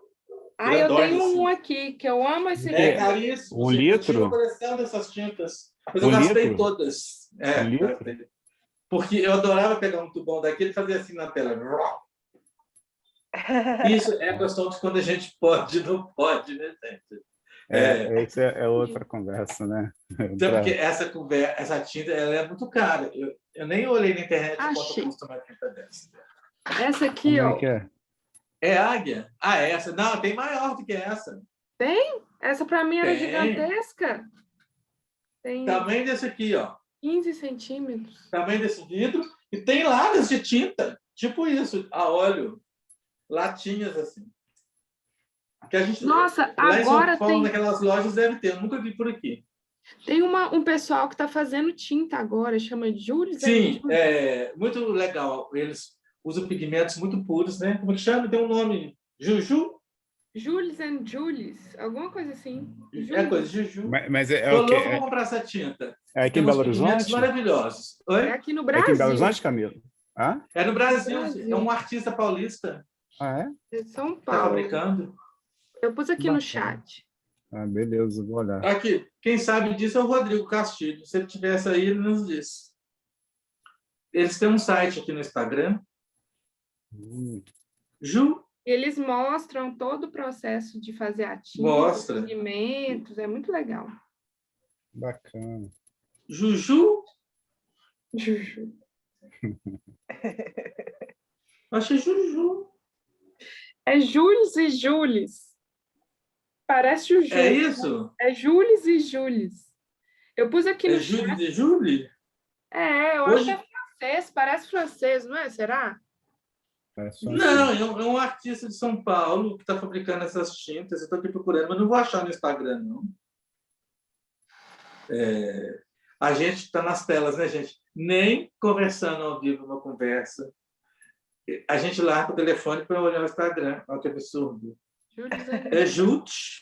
Eu tenho um aqui, que eu amo esse livro. Caríssimo. 1 litro? Eu tinha uma coleção dessas tintas. Mas eu 1 gastei litro? todas. 1 litro? Porque eu adorava pegar um tubão daquele e fazer assim na tela. Isso é a questão de quando a gente pode e não pode, né, gente? Isso é outra conversa, né? Então, porque essa tinta ela é muito cara. Eu nem olhei na internet quanto custa uma tinta dessa. Essa aqui, Como ó. é que é? É águia? Ah, essa? Não, tem maior do que essa. Tem? Essa para mim era gigantesca. Tem tamanho desse aqui, ó. 15 centímetros. Tamanho desse vidro. E tem latas de tinta, tipo isso, a óleo. Latinhas assim. Que a gente, Nossa, lá em São agora Paulo, tem... naquelas lojas deve ter. Eu nunca vi por aqui. Tem um pessoal que está fazendo tinta agora, chama Jules. Sim, muito legal. Eles usam pigmentos muito puros, né? Como que chama? Tem um nome. Juju? Jules and Jules, alguma coisa assim. É coisa, Juju. Mas é Tô o quê? louco pra comprar essa tinta. É aqui Tem em uns Belo pigmentos Horizonte? maravilhosos. Oi? É aqui no É Brasil. aqui em Belo Horizonte, Camilo? Ah? É no Brasil. Brasil. É um artista paulista. Ah, é? É São Está Paulo. fabricando. Eu pus aqui no chat. Ah, beleza, vou olhar. Aqui, quem sabe disso é o Rodrigo Castilho. Se ele tivesse aí, ele nos disse. Eles têm um site aqui no Instagram. Ju. Eles mostram todo o processo de fazer a tinta, Mostra. os pigmentos, é muito legal. Bacana. Juju. Juju. Achei Juju. É Jules e Jules. Parece Juju. É isso? É Jules e Jules. Eu pus aqui no Jules chat. e Julie? Eu acho que é francês, parece francês, não é? Será? Não, é um artista de São Paulo que está fabricando essas tintas. Eu estou aqui procurando, mas não vou achar no Instagram, não. A gente está nas telas, né, gente? Nem conversando ao vivo uma conversa. A gente larga o telefone para olhar o Instagram. Olha que absurdo. É Jute.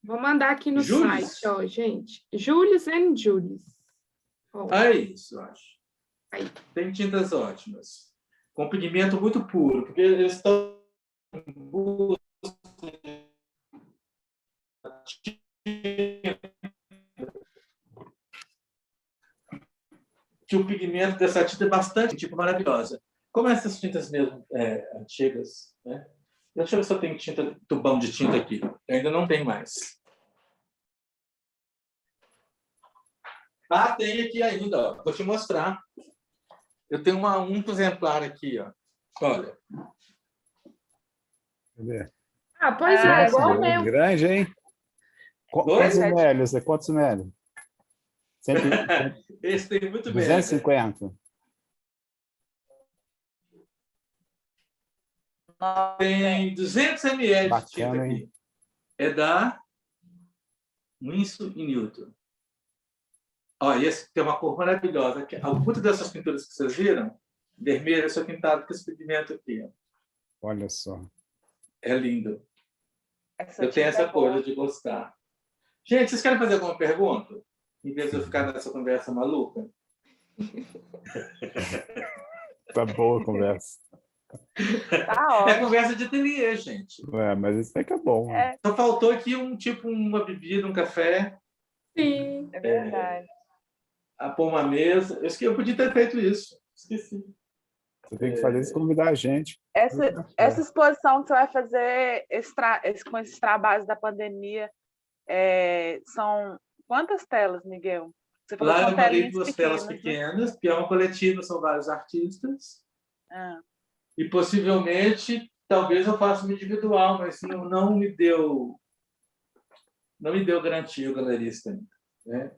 Vou mandar aqui no Jules? site, ó, gente. Jules and Jules. É isso, eu acho. Aí. Tem tintas ótimas. Com pigmento muito puro, porque eles estão em busca que o pigmento dessa tinta é bastante tipo maravilhosa. Como essas tintas mesmo antigas, né? Deixa eu ver se eu tenho tubão de tinta aqui. Eu ainda não tenho mais. Ah, tem aqui ainda, ó. Vou te mostrar. Eu tenho um exemplar aqui, ó. Olha. Cadê? Pois é, igual o É meu. grande, hein? Quantos ml? Quantos ml? Esse tem muito 250. Tem 200 ml Bacana, de tinta aqui. Hein? É da Winsor & Newton. Olha, esse tem uma cor maravilhosa. Muitas dessas pinturas que vocês viram, vermelho, são pintadas com esse pigmento aqui. Ó. Olha só. É lindo. Eu tenho essa coisa de gostar. Gente, vocês querem fazer alguma pergunta? Em vez de eu ficar nessa conversa maluca? Tá boa a conversa. Tá ótimo. É conversa de ateliê, gente. Mas isso aí que é bom. Né? Só faltou aqui uma bebida, um café. Sim. É verdade. Pôr uma mesa. Eu podia ter feito isso. Esqueci. Você tem que fazer isso, convidar a gente. Essa exposição que você vai fazer com esses trabalhos da pandemia, são quantas telas, Miguel? Você falou Lá que eu mandei telinhas 2 telas pequenas, que é uma coletiva, são vários artistas. E possivelmente, talvez eu faça uma individual, mas não me deu garantia o galerista. Né?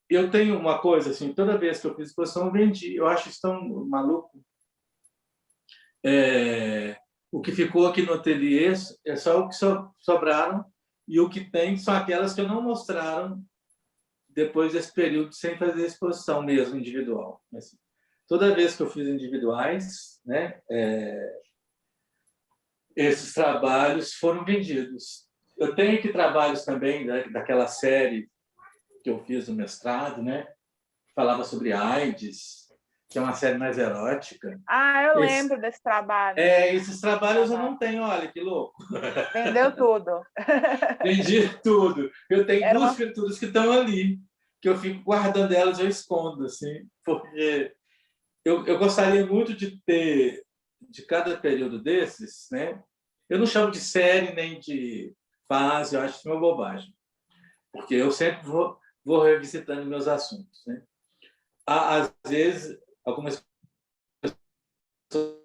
Eu tenho uma coisa, assim, toda vez que eu fiz exposição, eu vendi. Eu acho isso tão maluco. O que ficou aqui no ateliê é só o que sobraram, e o que tem são aquelas que eu não mostraram depois desse período sem fazer exposição mesmo, individual. Assim, toda vez que eu fiz individuais, né, esses trabalhos foram vendidos. Eu tenho aqui trabalhos também daquela série que eu fiz no mestrado, né? Falava sobre AIDS, que é uma série mais erótica. Eu lembro desse trabalho. Esses trabalhos eu não tenho, olha que louco. Vendeu tudo. Vendi tudo. Eu tenho 2 pinturas que estão ali, que eu fico guardando elas, eu escondo, assim, porque eu gostaria muito de ter, de cada período desses, né? Eu não chamo de série nem de fase, eu acho isso uma bobagem, porque eu sempre vou revisitando meus assuntos, né? Às vezes, algumas pessoas...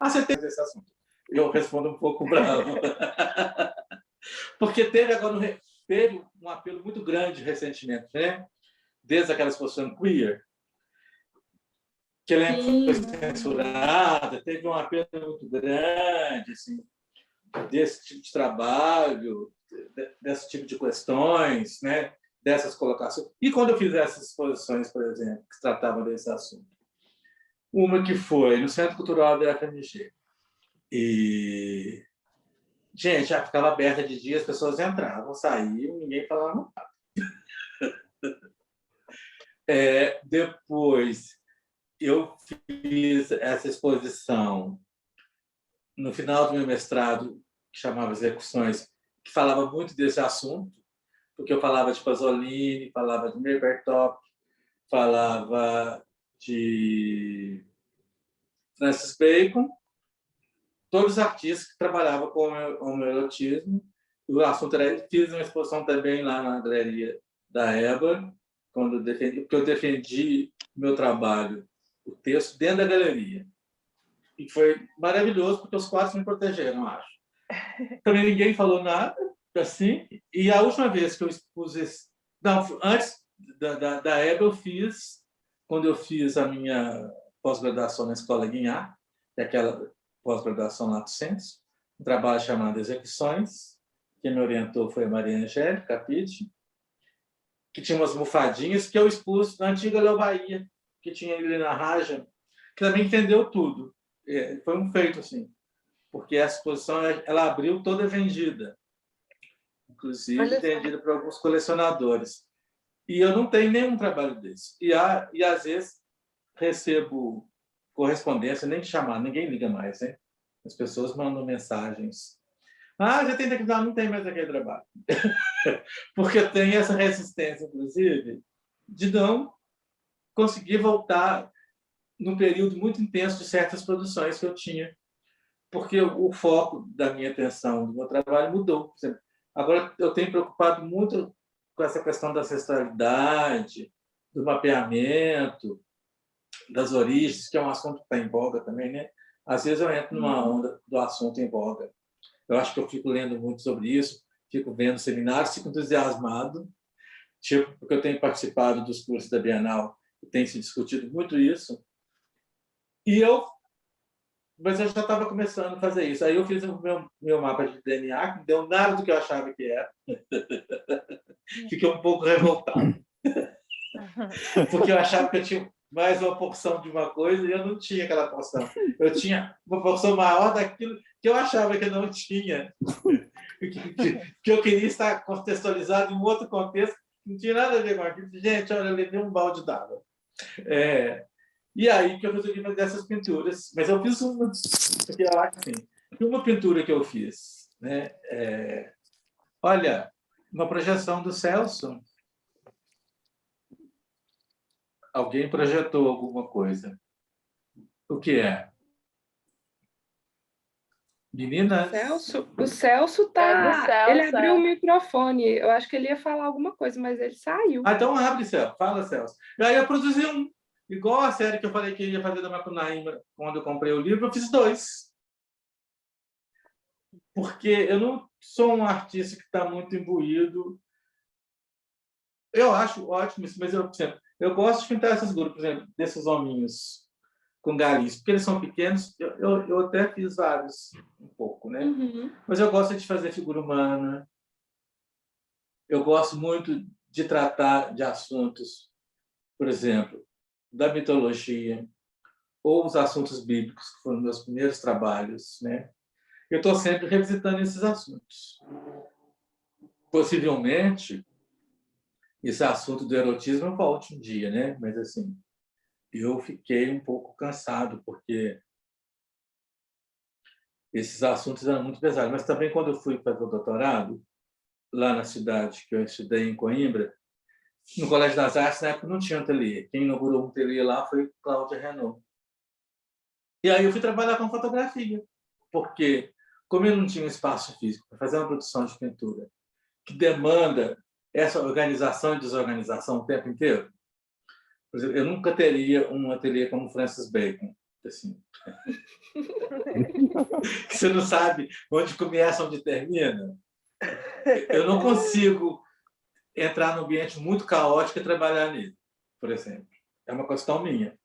você tem esse assunto. Eu respondo um pouco bravo. Porque teve um apelo muito grande recentemente, né? Desde aquela exposição queer, que ela foi censurada, teve um apelo muito grande, assim, desse tipo de trabalho, desse tipo de questões, né? Dessas colocações. E quando eu fiz essas exposições, por exemplo, que tratavam desse assunto, uma que foi no Centro Cultural da FMG, e, gente, já ficava aberta de dia, as pessoas entravam, saíam, ninguém falava nada. Depois, eu fiz essa exposição no final do meu mestrado, que chamava Execuções, que falava muito desse assunto, porque eu falava de Pasolini, falava de Meyerbeer-Top, falava de Francis Bacon, todos os artistas que trabalhavam com o homoerotismo. O assunto era... Fiz uma exposição também lá na galeria da EBA, porque eu defendi meu trabalho, o texto, dentro da galeria. E foi maravilhoso, porque os quatro me protegeram, acho. Também ninguém falou nada, assim. E a última vez que eu expus esse... Não, antes da EBA, eu fiz, quando eu fiz a minha pós-graduação na Escola Guinhar, que é aquela pós-graduação Lato Sensu, um trabalho chamado Execuções. Quem me orientou foi a Maria Angélica Capite, que tinha umas mofadinhas que eu expus na antiga Léo Bahia, que tinha ele na Raja, que também entendeu tudo. Foi um feito, assim, porque essa exposição ela abriu toda vendida, inclusive vendida para alguns colecionadores. E eu não tenho nenhum trabalho desse. E às vezes recebo correspondência, nem chamar, ninguém liga mais, né? As pessoas mandam mensagens. Já tem daqui, não tem mais aquele trabalho. Porque tem essa resistência, inclusive, de não conseguir voltar num período muito intenso de certas produções que eu tinha, porque o foco da minha atenção, do meu trabalho mudou. Agora eu tenho preocupado muito com essa questão da ancestralidade, do mapeamento, das origens, que é um assunto que está em voga também, né? Às vezes eu entro numa onda do assunto em voga. Eu acho que eu fico lendo muito sobre isso, fico vendo seminários, fico entusiasmado, tipo, porque eu tenho participado dos cursos da Bienal, e tem se discutido muito isso. Mas eu já estava começando a fazer isso. Aí eu fiz o meu mapa de DNA, que não deu nada do que eu achava que era. Fiquei um pouco revoltado. Porque eu achava que eu tinha mais uma porção de uma coisa e eu não tinha aquela porção. Eu tinha uma porção maior daquilo que eu achava que eu não tinha. Que eu queria estar contextualizado em um outro contexto, não tinha nada a ver com aquilo. Gente, olha, eu levei um balde d'água. E aí que eu resolvi fazer essas pinturas. Mas eu fiz uma, porque eu acho assim, uma pintura que eu fiz, né? Olha, uma projeção do Celso. Alguém projetou alguma coisa. O que é? Meninas? O Celso tá. Celso, ele abriu o microfone. Eu acho que ele ia falar alguma coisa, mas ele saiu. Então abre, Celso. Fala, Celso. E aí eu produzi um. Igual a série que eu falei que ia fazer da Macunaíma quando eu comprei o livro, eu fiz 2. Porque eu não sou um artista que está muito imbuído. Eu acho ótimo isso, mas eu gosto de pintar essas figuras, por exemplo, desses hominhos com galinhas, porque eles são pequenos. Eu até fiz vários, um pouco, né? Mas eu gosto de fazer figura humana. Eu gosto muito de tratar de assuntos, por exemplo, da mitologia ou os assuntos bíblicos, que foram meus primeiros trabalhos, né? Eu estou sempre revisitando esses assuntos. Possivelmente, esse assunto do erotismo volte um dia, né? Mas, assim, eu fiquei um pouco cansado, porque esses assuntos eram muito pesados. Mas também, quando eu fui fazer o doutorado, lá na cidade que eu estudei, em Coimbra, no Colégio das Artes, na época não tinha ateliê. Quem inaugurou um ateliê lá foi Cláudia Renault. E aí eu fui trabalhar com fotografia, porque, como eu não tinha um espaço físico para fazer uma produção de pintura que demanda essa organização e desorganização o tempo inteiro, por exemplo, eu nunca teria um ateliê como Francis Bacon, assim, que você não sabe onde começa, onde termina. Eu não consigo entrar num ambiente muito caótico e trabalhar nele, por exemplo. É uma questão minha.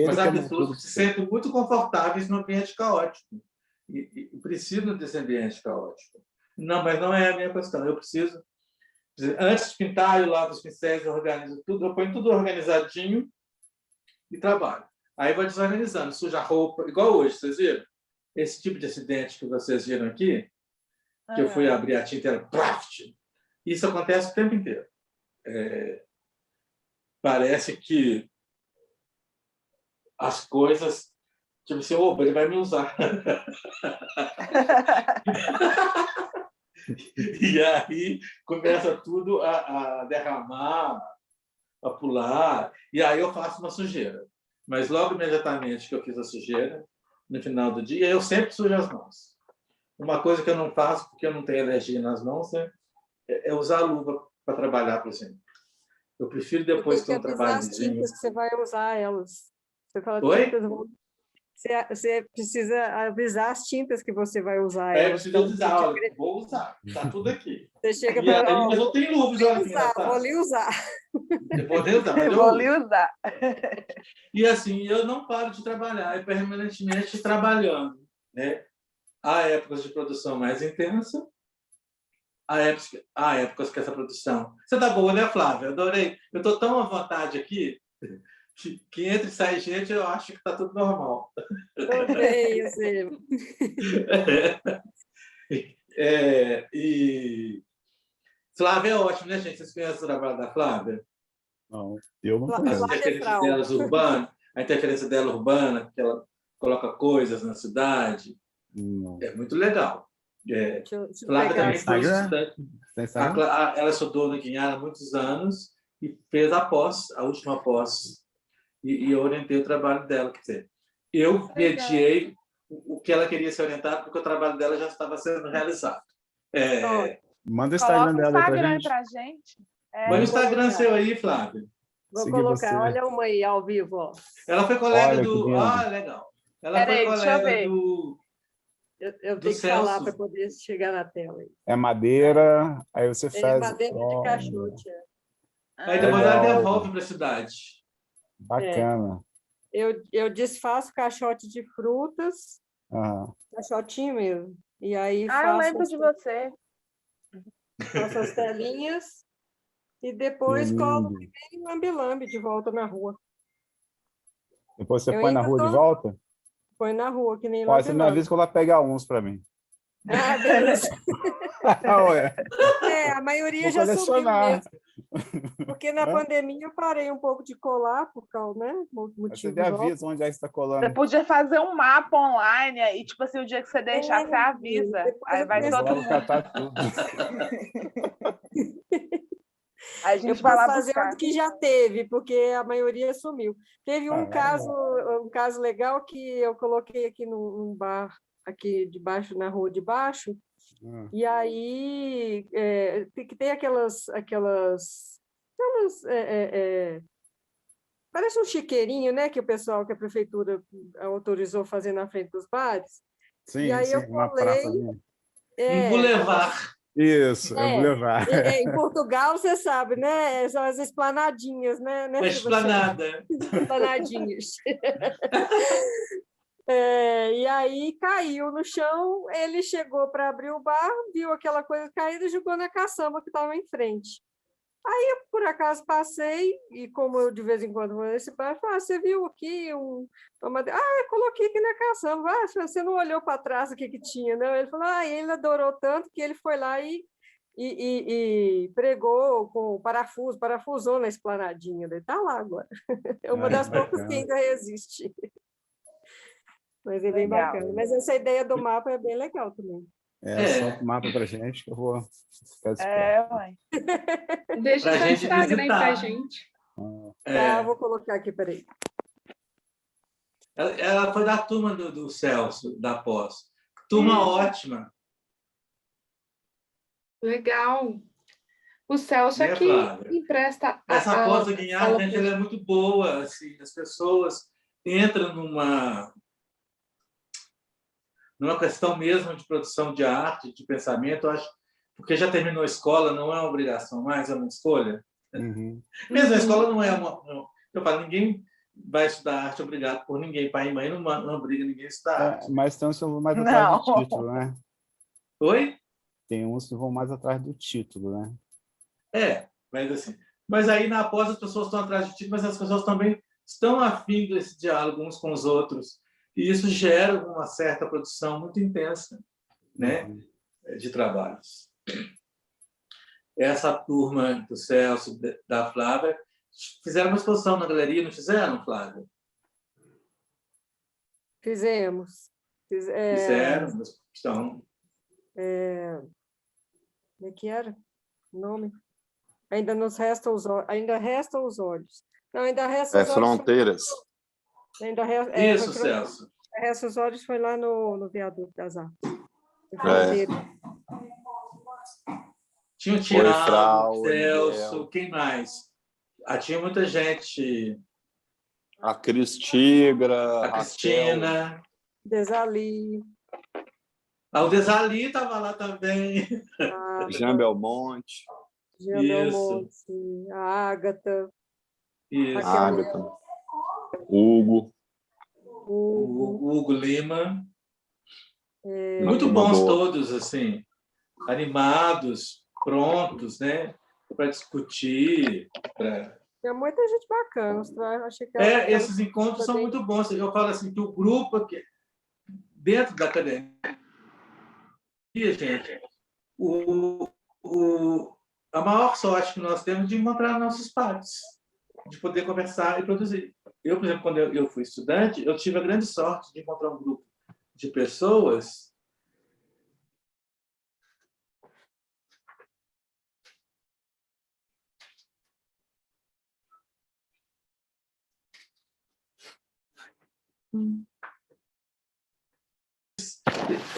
Mas há pessoas que se sentem muito confortáveis no ambiente caótico e precisam desse ambiente caótico. Não, mas não é a minha questão. Eu preciso, antes de pintar, eu lavo os pincéis, eu organizo tudo, eu ponho tudo organizadinho e trabalho. Aí vai desorganizando, suja a roupa, igual hoje, vocês viram? Esse tipo de acidente que vocês viram aqui, que eu fui abrir a tinta, era praft. Isso acontece o tempo inteiro. Parece que as coisas, tipo assim, opa, ele vai me usar. E aí começa tudo a derramar, a pular, e aí eu faço uma sujeira. Mas logo imediatamente que eu fiz a sujeira, no final do dia, eu sempre sujo as mãos. Uma coisa que eu não faço, porque eu não tenho alergia nas mãos, é usar a luva para trabalhar, por exemplo. Eu prefiro depois ter um trabalhozinho. As tintas que você vai usar elas. Você fala Oi? tintas, você precisa avisar as tintas que você vai usar. É, elas. preciso avisar, olha, vou usar, tá tudo aqui. Você chega E para aí, mas eu tenho luvas, vou lhe usar. Eu vou lhe usar, mas eu Vou uso. lhe usar. E assim, eu não paro de trabalhar, é permanentemente trabalhando, né? Há épocas de produção mais intensa, há épocas que essa produção... Você tá boa, né, Flávia? Adorei. Eu estou tão à vontade aqui que entra e sai gente, eu acho que está tudo normal. Também, eu sei. E Flávia é ótimo, né, gente? Vocês conhecem o trabalho da Flávia? Não, eu não A conheço. interferência dela urbana, a interferência dela urbana, que ela coloca coisas na cidade, é muito legal. Deixa eu Flávia pegar também foi Instagram? estudante. Ela estudou no Guiara há muitos anos e fez a última pós, e eu orientei o trabalho dela. Quer dizer, eu mediei o que ela queria ser orientada, porque o trabalho dela já estava sendo realizado. Manda o Coloca Instagram o dela aí Instagram pra gente. gente. Manda o Instagram seu aí, Flávia. Vou Seguir colocar, você. olha uma aí ao vivo. Ó. Ela foi colega Olha que do... lindo. Ah, legal. Ela Peraí, foi deixa eu colega ver. do... Eu Do tenho que falar Celso. para poder chegar na tela. Aí. É madeira, aí você faz... Madeira de caixote. Aí depois ela Legal. devolve para a cidade. Bacana. Eu desfaço caixote de frutas, Aham. caixotinho mesmo. E aí Eu faço, lembro de você. faço as telinhas e Que depois colo lindo. bem lambe-lambe de volta na rua. Depois você Eu põe na ainda rua de tô- volta? Põe na rua, que nem Ó, você me lambe-lambe. avisa que eu vou pegar uns para mim. Ah, beleza. Ué, A maioria vou já sumiu colecionar. mesmo. Porque na Hã? pandemia eu parei um pouco de colar, por causa, né? Aí você Motivos me avisa onde é que você está Você colando. podia fazer um mapa online e, tipo assim, o dia que você deixar, você avisa. depois Aí eu vai Eu vou todo lá mundo. catar tudo. Aí a Eu gente vai posso lá fazer buscar. onde que já teve, porque a maioria sumiu. Teve um caso legal que eu coloquei aqui num bar, aqui debaixo, na rua de baixo, e aí tem parece um chiqueirinho, né, que a prefeitura autorizou fazer na frente dos bares. Sim, E aí sim, eu uma colei, praçazinha. Um boulevard. Isso, é o Boulevard. em Portugal, você sabe, né? São as esplanadinhas, né? Uma esplanada. Esplanadinhas. E aí caiu no chão, ele chegou para abrir o bar, viu aquela coisa caída e jogou na caçamba que estava em frente. Aí eu, por acaso, passei, e como eu de vez em quando vou nesse bar, eu falei, você viu aqui uma madeira? Eu coloquei aqui na caçamba. Você não olhou para trás o que tinha, não? Ele falou, ele adorou tanto que ele foi lá e pregou com parafuso, parafusou na esplanadinha. Está lá agora. É uma das poucas que ainda resiste. Mas é bem Legal. bacana. Mas essa ideia do mapa é bem legal também. Só mapa pra gente que eu vou ficar esperto. Mãe. Deixa Pra seu gente Instagram aí pra visitar. gente. Tá, vou colocar aqui, peraí. Ela foi da turma do Celso, da pós. Turma ótima, Legal. O Celso né, aqui Flávia? empresta Essa pós do aula Guinhard, gente, ela é muito boa. Assim, as pessoas entram numa questão mesmo de produção de arte, de pensamento, eu acho, porque já terminou a escola, não é uma obrigação mais, é uma escolha. Uhum. Mesmo a escola não é eu falo, ninguém vai estudar arte obrigado por ninguém. Pai e mãe não obriga ninguém a estudar arte. Mas tem uns que vão mais atrás do título, né? Oi? Tem uns que vão mais atrás do título, né? Mas assim. Mas aí na pós as pessoas estão atrás de título, mas as pessoas também estão afim desse diálogo uns com os outros. E isso gera uma certa produção muito intensa, né, de trabalhos. Essa turma do Celso, da Flávia, fizeram uma exposição na galeria, não fizeram, Flávia? Fizemos. Fizeram, mas estão... Como é que era o nome? Ainda nos restam os olhos. Ainda restam os olhos. Não, ainda restam os olhos. Fronteiras. Ainda Isso, Celso. Restam os olhos foi lá no Viaduto das Artes. Tinha o Tiago, o Celso, quem mais? Tinha muita gente. A Cris Tigra, A Cristina. Desali. O Desali estava lá também. Jean Belmonte. Jean Belmonte. A Ágata. Isso. Ágata. Hugo. O Hugo Lima. Muito bons todos, assim, animados, prontos, né, para discutir. Tem muita gente bacana. Achei que esses encontros são muito bons. Eu falo assim que o grupo aqui, dentro da academia, gente, a maior sorte que nós temos de encontrar nossos pares, de poder conversar e produzir. Eu, por exemplo, quando eu fui estudante, eu tive a grande sorte de encontrar um grupo de pessoas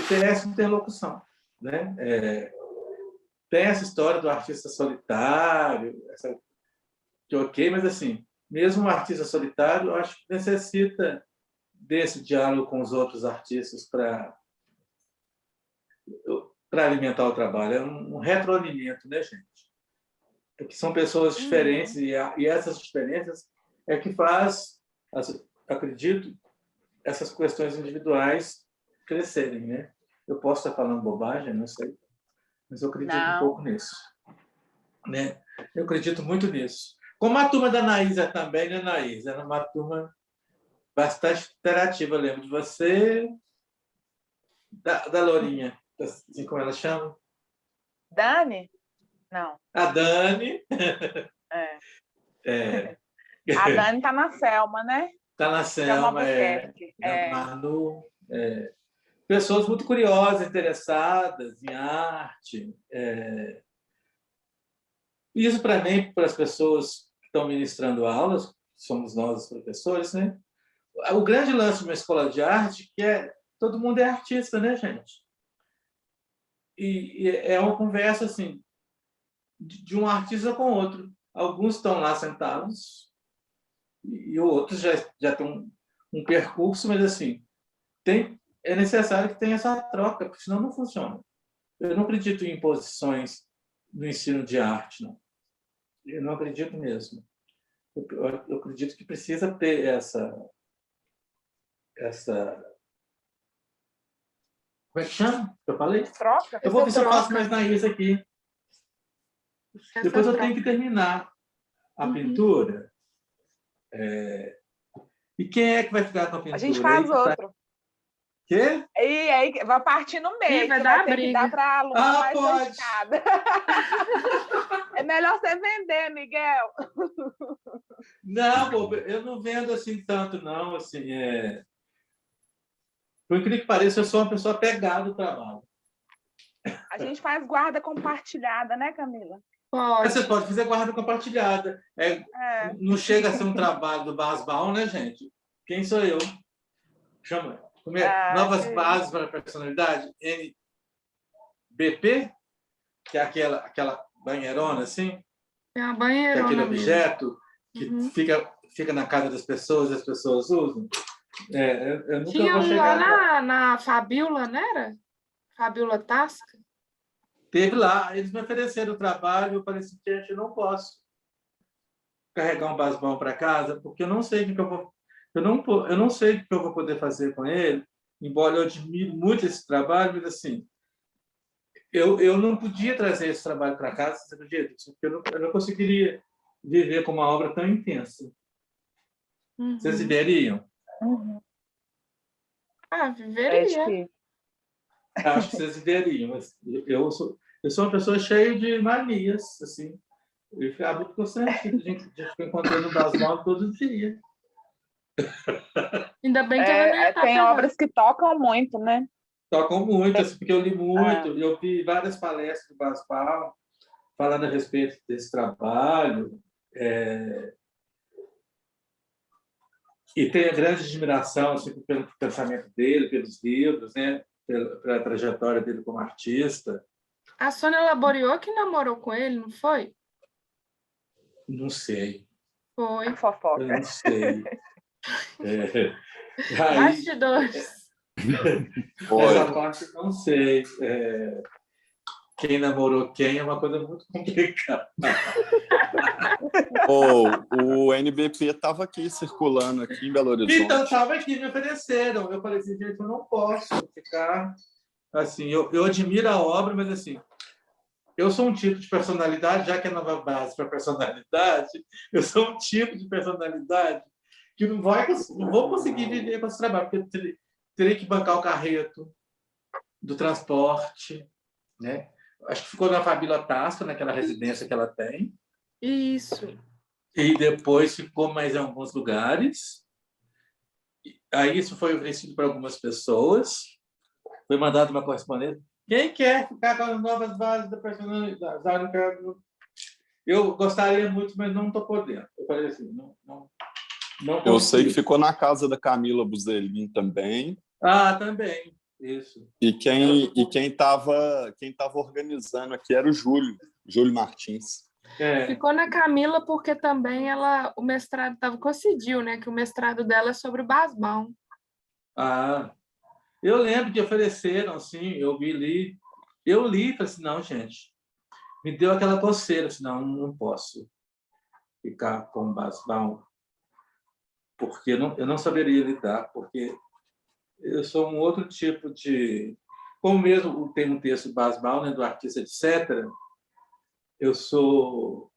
tem essa interlocução, né? Tem essa história do artista solitário, ok, mas assim, mesmo um artista solitário, eu acho que necessita desse diálogo com os outros artistas para alimentar o trabalho. É um retroalimento, né, gente? Porque são pessoas diferentes e essas diferenças é que faz, acredito, essas questões individuais crescerem, né? Eu posso estar falando bobagem, não sei, mas eu acredito um pouco nisso, né? Eu acredito muito nisso. Como a turma da Anaísa também, né, Anaísa? Era uma turma bastante interativa, eu lembro de você, da Lourinha, assim como ela chama? Dani? Não. A Dani. A Dani está na Selma, né? Está na Selma, na Manu. Pessoas muito curiosas, interessadas em arte. Isso, para mim, para as pessoas que estão ministrando aulas, somos nós os professores, né? O grande lance de uma escola de arte que todo mundo é artista, né, gente? E é uma conversa assim de um artista com outro. Alguns estão lá sentados e outros já têm um percurso, mas assim é necessário que tenha essa troca, porque senão não funciona. Eu não acredito em imposições no ensino de arte, não. Eu não acredito mesmo. Eu acredito que precisa ter essa como é que chama? Eu falei? Troca. Eu vou ver se eu faço mais na isso aqui. Depois eu tenho que terminar a pintura. E quem é que vai ficar com a pintura? A gente faz outro. Quê? E aí vai partir no meio. Vai dar ter que dar para a aluna mais pode. dedicada. É melhor você vender, Miguel. Não, bobo, eu não vendo assim tanto, não. Assim, por incrível que pareça, eu sou uma pessoa apegada ao trabalho. A gente faz guarda compartilhada, né, Camila? Pode. Você pode fazer guarda compartilhada. Não chega a ser um trabalho do Basbal, né, gente? Quem sou eu? Chama. Novas bases para a personalidade, NBP, que é aquela banheirona, assim, É uma que é banheirona aquele mesmo. objeto que fica na casa das pessoas e as pessoas usam. Eu nunca Tinha vou um chegar lá na Fabiola, não era? Fabiola Tasca? Teve lá, eles me ofereceram o trabalho, eu falei assim, gente, eu não posso carregar um basbão para casa, porque eu não sei o que eu vou, eu não sei o que eu vou poder fazer com ele, embora eu admire muito esse trabalho, mas assim, eu não podia trazer esse trabalho para casa, você acredita? Porque eu não conseguiria viver com uma obra tão intensa. Vocês viveriam? Viveria. Acho que vocês viveriam, mas eu sou uma pessoa cheia de manias, assim. Eu ficava muito constrangido, a gente fica encontrando o Basmal todo dia. Ainda bem que ela não ia estar Tem pegando. obras que tocam muito, né? Tocam muito, assim, porque eu li muito, eu vi várias palestras do Basmal falando a respeito desse trabalho, e tenho grande admiração assim, pelo pensamento dele, pelos livros, né? Pela trajetória dele como artista. A Sônia Laboriou que namorou com ele, não foi? Não sei. Foi. A fofoca. Eu não sei. Bastidores. Essa parte eu não sei. Quem namorou quem é uma coisa muito complicada. O NBP estava aqui, circulando aqui em Belo Horizonte. Então, estava aqui, me ofereceram. Eu falei assim, gente, eu não posso ficar... Assim, eu admiro a obra, mas assim, eu sou um tipo de personalidade, já que é nova base para personalidade, eu sou um tipo de personalidade que não vou conseguir viver com esse trabalho, porque eu terei que bancar o carreto do transporte, né? Acho que ficou na Fabíola Tasca, naquela residência que ela tem. Isso. E depois ficou mais em alguns lugares. Aí isso foi oferecido para algumas pessoas. Foi mandado uma correspondência. Quem quer ficar com as novas bases da personalidade? Eu gostaria muito, mas não estou podendo. Eu falei assim, não Eu sei que ficou na casa da Camila Buzelin também. Também. Isso. E quem estava organizando aqui era o Júlio Martins. Ficou na Camila porque também o mestrado estava coincidiu, né? Que o mestrado dela é sobre o Basbal. Eu lembro que ofereceram, assim, eu li e falei assim, não, gente, me deu aquela coceira, assim, não posso ficar com o Basbal, porque eu não saberia lidar, porque eu sou um outro tipo de... Como mesmo tem um texto do Basbal, né, do artista, etc., eu sou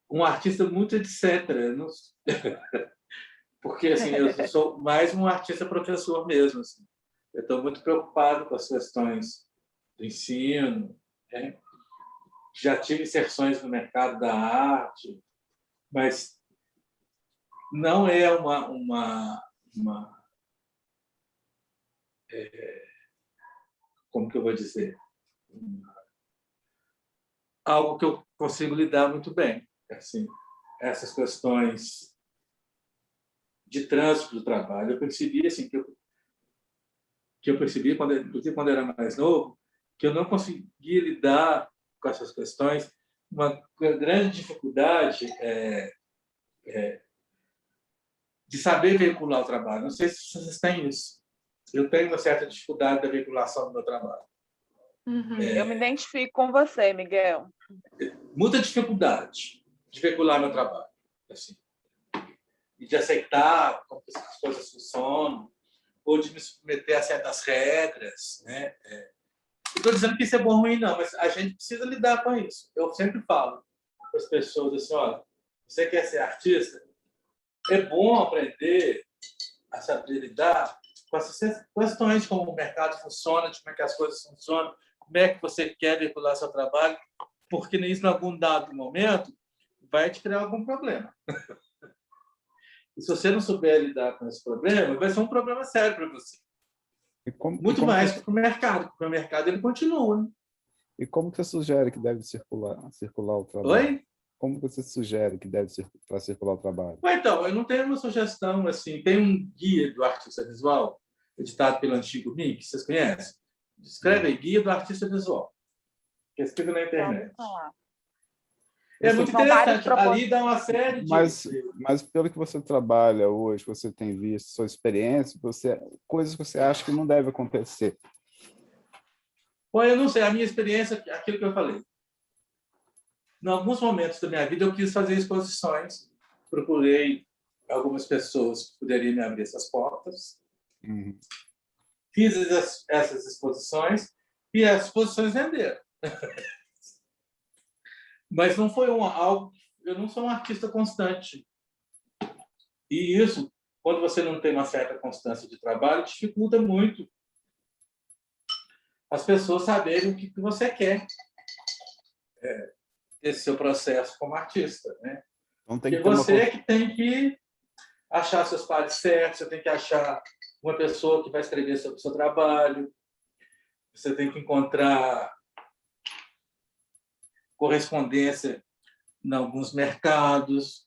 um artista muito etc., não... porque assim, eu sou mais um artista professor mesmo. Assim. Eu estou muito preocupado com as questões do ensino, né? Já tive inserções no mercado da arte, mas não é como que eu vou dizer? Algo que eu consigo lidar muito bem. Assim, essas questões de trânsito do trabalho. Eu percebi assim, que eu percebi, inclusive quando eu era mais novo, que eu não conseguia lidar com essas questões. Uma grande dificuldade de saber veicular o trabalho. Não sei se vocês têm isso. Eu tenho uma certa dificuldade da veiculação do meu trabalho. Eu me identifico com você, Miguel. Muita dificuldade de veicular meu trabalho. Assim, e de aceitar como as coisas funcionam, ou de me submeter a certas regras, né? Não estou dizendo que isso é bom ou ruim, não, mas a gente precisa lidar com isso. Eu sempre falo para as pessoas assim, olha, você quer ser artista? É bom aprender a saber lidar com essas questões, como o mercado funciona, de como é que as coisas funcionam, como é que você quer veicular seu trabalho, porque isso, em algum dado momento, vai te criar algum problema. E se você não souber lidar com esse problema, vai ser um problema sério para você. Muito mais que para o mercado, porque o mercado ele continua. Né? E como que você sugere que deve circular o trabalho? Oi? Como que você sugere que deve para circular o trabalho? Então, eu não tenho uma sugestão assim. Tem um guia do artista visual, editado pelo Antigo Mic, vocês conhecem? Escreve aí, Guia do Artista Visual. Pesquisa na internet. É muito interessante. Ali dá uma série de... Mas pelo que você trabalha hoje, você tem visto, sua experiência, coisas que você acha que não deve acontecer. Bom, eu não sei, a minha experiência, aquilo que eu falei. Em alguns momentos da minha vida, eu quis fazer exposições, procurei algumas pessoas que poderiam me abrir essas portas, fiz essas exposições e as exposições venderam. Mas não foi algo... Eu não sou um artista constante. E isso, quando você não tem uma certa constância de trabalho, dificulta muito as pessoas saberem o que você quer desse seu processo como artista. Né? Então, porque você é que tem que achar seus pares certos, você tem que achar uma pessoa que vai escrever sobre o seu trabalho, você tem que encontrar correspondência em alguns mercados,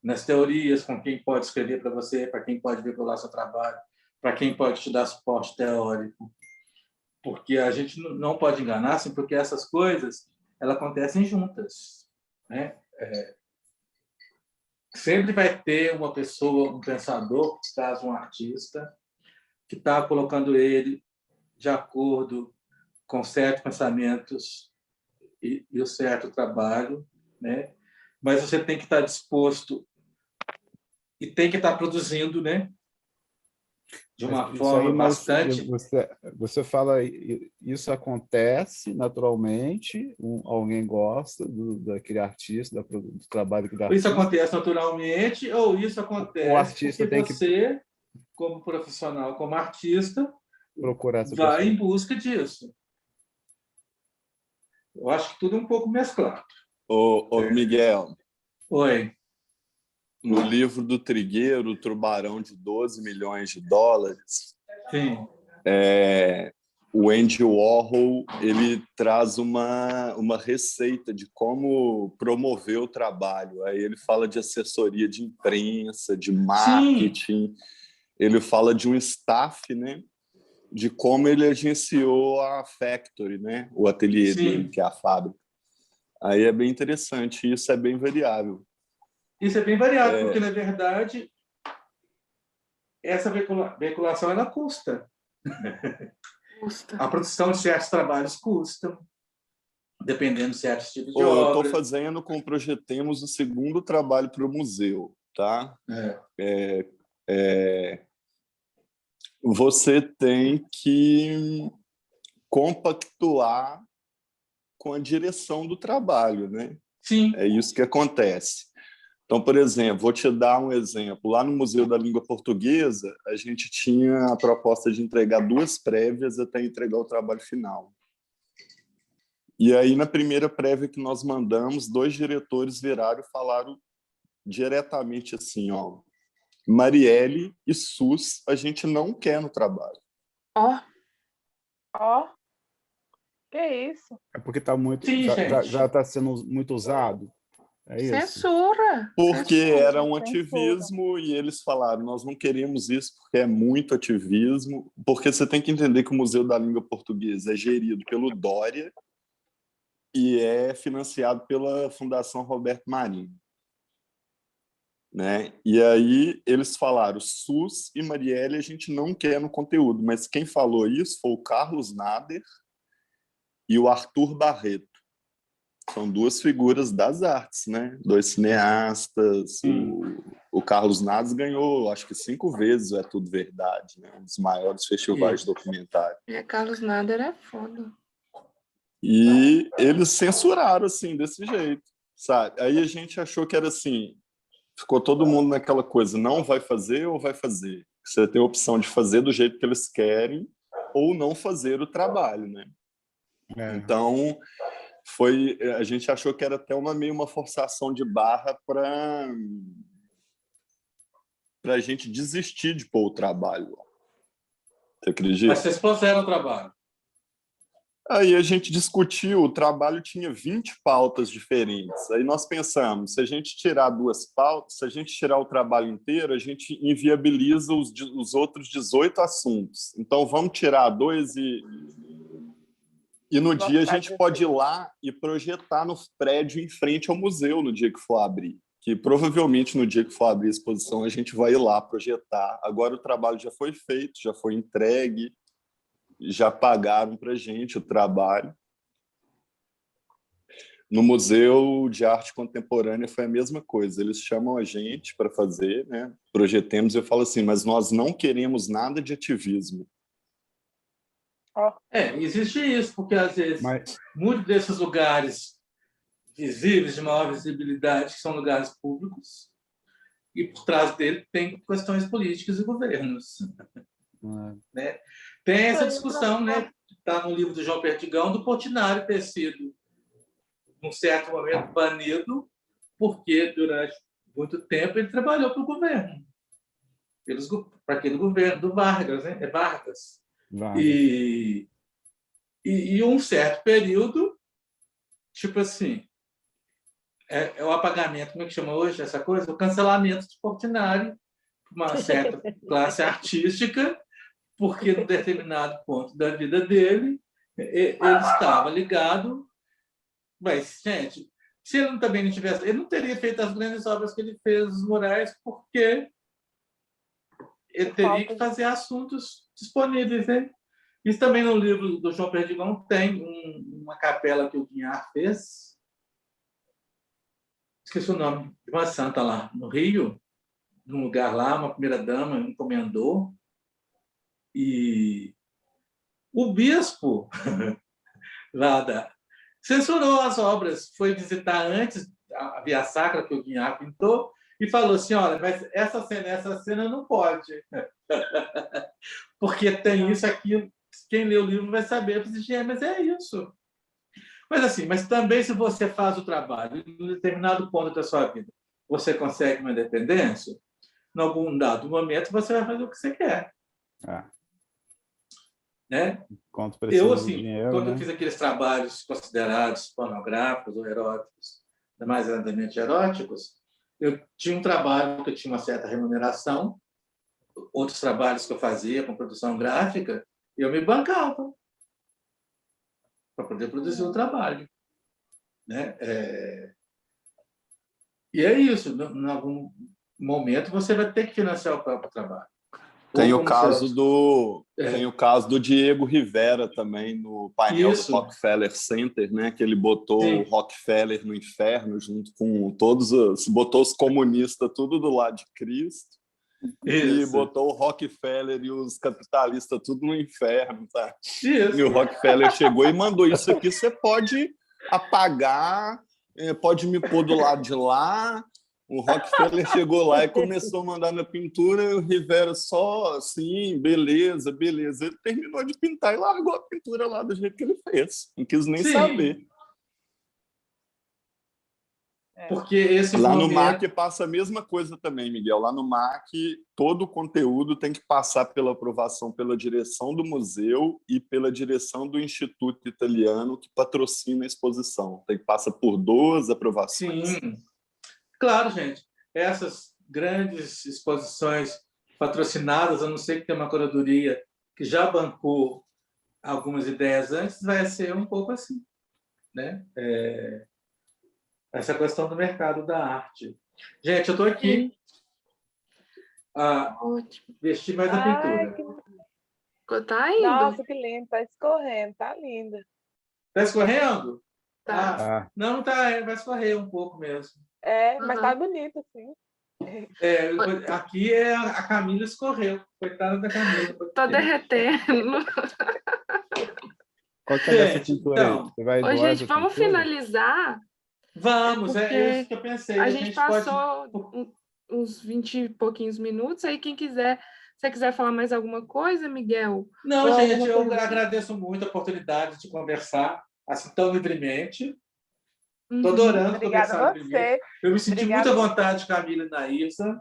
nas teorias, com quem pode escrever para você, para quem pode ver pelo seu trabalho, para quem pode te dar suporte teórico. Porque a gente não pode enganar, assim, porque essas coisas elas acontecem juntas. Né? Sempre vai ter uma pessoa, um pensador, no caso um artista, que está colocando ele de acordo com certos pensamentos e o certo trabalho, né? Mas você tem que estar disposto e tem que estar produzindo, né? De uma forma bastante... Você fala, isso acontece naturalmente, alguém gosta daquele artista, do trabalho do artista? Isso acontece naturalmente ou isso acontece o artista porque você, como profissional, como artista, procurar essa vai pessoa. em busca disso. Eu acho que tudo é um pouco mesclado. Ô Miguel. Oi. No livro do Trigueiro, o Tubarão de 12 milhões de dólares, sim. O Andy Warhol ele traz uma receita de como promover o trabalho. Aí ele fala de assessoria de imprensa, de marketing, ele fala de um staff, né? De como ele agenciou a factory, né? O ateliê dele, que é a fábrica. Aí é bem interessante, isso é bem variável. Isso é bem variável, porque, na verdade, essa veiculação ela custa. A produção de certos trabalhos custa, dependendo de certos tipos de obra. Eu estou fazendo com o Projetemos o segundo trabalho para o museu. Tá? Você tem que compactuar com a direção do trabalho, né? Sim. É isso que acontece. Então, por exemplo, vou te dar um exemplo. Lá no Museu da Língua Portuguesa, a gente tinha a proposta de entregar 2 prévias até entregar o trabalho final. E aí, na primeira prévia que nós mandamos, 2 diretores viraram e falaram diretamente assim, ó, Marielle e Sus, a gente não quer no trabalho. Que isso? É porque tá muito, já está sendo muito usado. É isso. Censura! Porque era um ativismo e eles falaram, nós não queremos isso porque é muito ativismo, porque você tem que entender que o Museu da Língua Portuguesa é gerido pelo Dória e é financiado pela Fundação Roberto Marinho. Né? E aí eles falaram, Sus e Marielle a gente não quer no conteúdo, mas quem falou isso foi o Carlos Nader e o Arthur Barreto. São 2 figuras das artes, né? 2 cineastas. O Carlos Nader ganhou, acho que 5 vezes o É Tudo Verdade, né? Um dos maiores festivais de documentário. Carlos Nader é foda. E eles censuraram, assim, desse jeito, sabe? Aí a gente achou que era assim, ficou todo mundo naquela coisa, não vai fazer ou vai fazer? Você tem a opção de fazer do jeito que eles querem ou não fazer o trabalho, né? Então... a gente achou que era até meio uma forçação de barra para a gente desistir de pôr o trabalho. Você acredita? Mas vocês puseram o trabalho. Aí a gente discutiu, o trabalho tinha 20 pautas diferentes. Aí nós pensamos, se a gente tirar 2 pautas, se a gente tirar o trabalho inteiro, a gente inviabiliza os outros 18 assuntos. Então vamos tirar 2 e no dia a gente pode ir lá e projetar no prédio em frente ao museu no dia que for abrir. Que provavelmente no dia que for abrir a exposição a gente vai ir lá projetar. Agora o trabalho já foi feito, já foi entregue, já pagaram para a gente o trabalho. No Museu de Arte Contemporânea foi a mesma coisa. Eles chamam a gente para fazer, né? Projetemos, eu falo assim, mas nós não queremos nada de ativismo. Existe isso, porque às vezes muitos desses lugares visíveis, de maior visibilidade, que são lugares públicos, e por trás dele tem questões políticas e governos. Né? Tem essa discussão, né? Está no livro do João Perdigão, do Portinari ter sido, num certo momento, banido, porque durante muito tempo ele trabalhou para o governo, para aquele governo do Vargas, né? Vargas. E um certo período, tipo assim, é o apagamento, como é que chama hoje essa coisa? O cancelamento de Portinari, uma certa classe artística, porque em determinado ponto da vida dele, ele estava ligado. Mas, gente, se ele também não tivesse... Ele não teria feito as grandes obras que ele fez, os murais, porque ele teria que fazer assuntos disponíveis, né? Isso também no livro do João Perdigão tem uma capela que o Guinhar fez. Esqueci o nome, de uma santa lá no Rio, num lugar lá, uma primeira-dama encomendou. E o bispo lá censurou as obras, foi visitar antes a Via Sacra que o Guinhar pintou e falou assim, olha, mas essa cena não pode. Porque tem isso, aquilo. Quem lê o livro vai saber, mas é isso. Mas assim, mas também se você faz o trabalho em um determinado ponto da sua vida, você consegue uma independência, em algum dado momento você vai fazer o que você quer. Né? Eu, assim, dinheiro, quando eu fiz aqueles trabalhos considerados pornográficos ou eróticos, demasiadamente eróticos, eu tinha um trabalho que eu tinha uma certa remuneração, outros trabalhos que eu fazia com produção gráfica, eu me bancava para poder produzir o trabalho. Né? E é isso, em algum momento você vai ter que financiar o próprio trabalho. Tem o caso do Diego Rivera também, no painel do Rockefeller Center, né? Que ele botou o Rockefeller no inferno junto com botou os comunistas tudo do lado de Cristo. E botou o Rockefeller e os capitalistas tudo no inferno, tá? E o Rockefeller chegou e mandou isso aqui, você pode apagar, pode me pôr do lado de lá. O Rockefeller chegou lá e começou a mandar na pintura, e o Rivera só assim, beleza. Ele terminou de pintar e largou a pintura lá do jeito que ele fez. Não quis nem saber. Porque esse lá no MAC passa a mesma coisa também, Miguel. Lá no MAC, todo o conteúdo tem que passar pela aprovação pela direção do museu e pela direção do Instituto Italiano que patrocina a exposição. Passa por 2 aprovações. Sim. Claro, gente. Essas grandes exposições patrocinadas, a não ser que tenha uma curadoria que já bancou algumas ideias antes, vai ser um pouco assim, né? Essa questão do mercado da arte. Gente, eu estou aqui a vestir mais a pintura. Tá indo. Nossa, que lindo. Está escorrendo. Tá linda. Está escorrendo? Tá. Não, tá. Vai escorrer um pouco mesmo. Mas tá bonito, sim. Aqui a Camila escorreu. Coitada da Camila. Tô derretendo. Qual que é essa pintura aí? Você vai doar gente, vamos finalizar? Vamos, é isso que eu pensei. A gente passou uns 20 e pouquinhos minutos, aí quem quiser, se você quiser falar mais alguma coisa, Miguel? Não, gente, eu agradeço muito a oportunidade de conversar assim tão livremente. Estou adorando conversar livremente. Eu me senti muito à vontade, Camila e Naísa.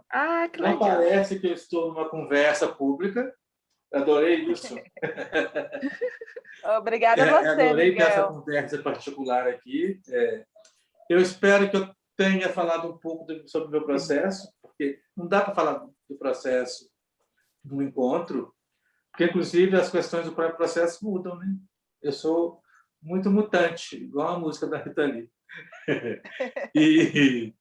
Que legal. Não parece que eu estou numa conversa pública, Adorei isso. Obrigada a você, Adorei ter essa Miguel. conversa particular aqui. Eu espero que eu tenha falado um pouco sobre o meu processo, porque não dá para falar do processo no encontro, porque, inclusive, as questões do próprio processo mudam, né? Eu sou muito mutante, igual a música da Rita Lee. E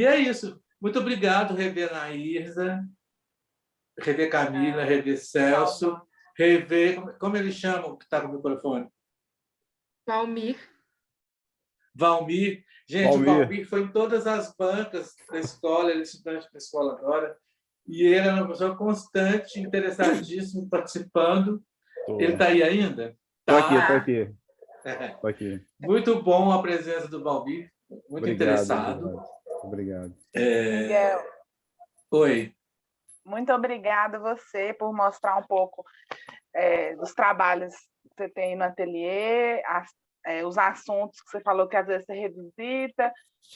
é isso. Muito obrigado, rever Nairza, rever Camila, rever Celso, rever... Como eles chamam que está com o microfone? Valmir. Valmir. Gente, o Valmir foi em todas as bancas da escola, ele é estudante da escola agora, e ele é uma pessoa constante, interessadíssimo, participando. Ele está aí ainda? Estou aqui. Muito bom a presença do Valmir, muito interessado. Obrigado. Miguel. Oi. Muito obrigada a você por mostrar um pouco dos trabalhos que você tem no ateliê, os assuntos que você falou que às vezes você revisita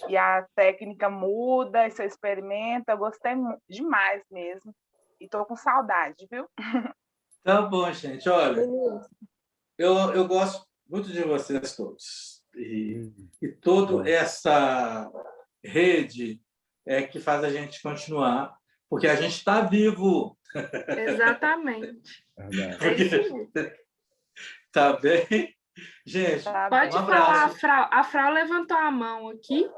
e a técnica muda e você experimenta. Eu gostei demais mesmo e estou com saudade, viu? Tá bom, gente. Olha, eu gosto muito de vocês todos. E toda essa rede que faz a gente continuar, porque a gente está vivo. Exatamente. Tá bem? Gente, pode falar, a Frau levantou a mão aqui.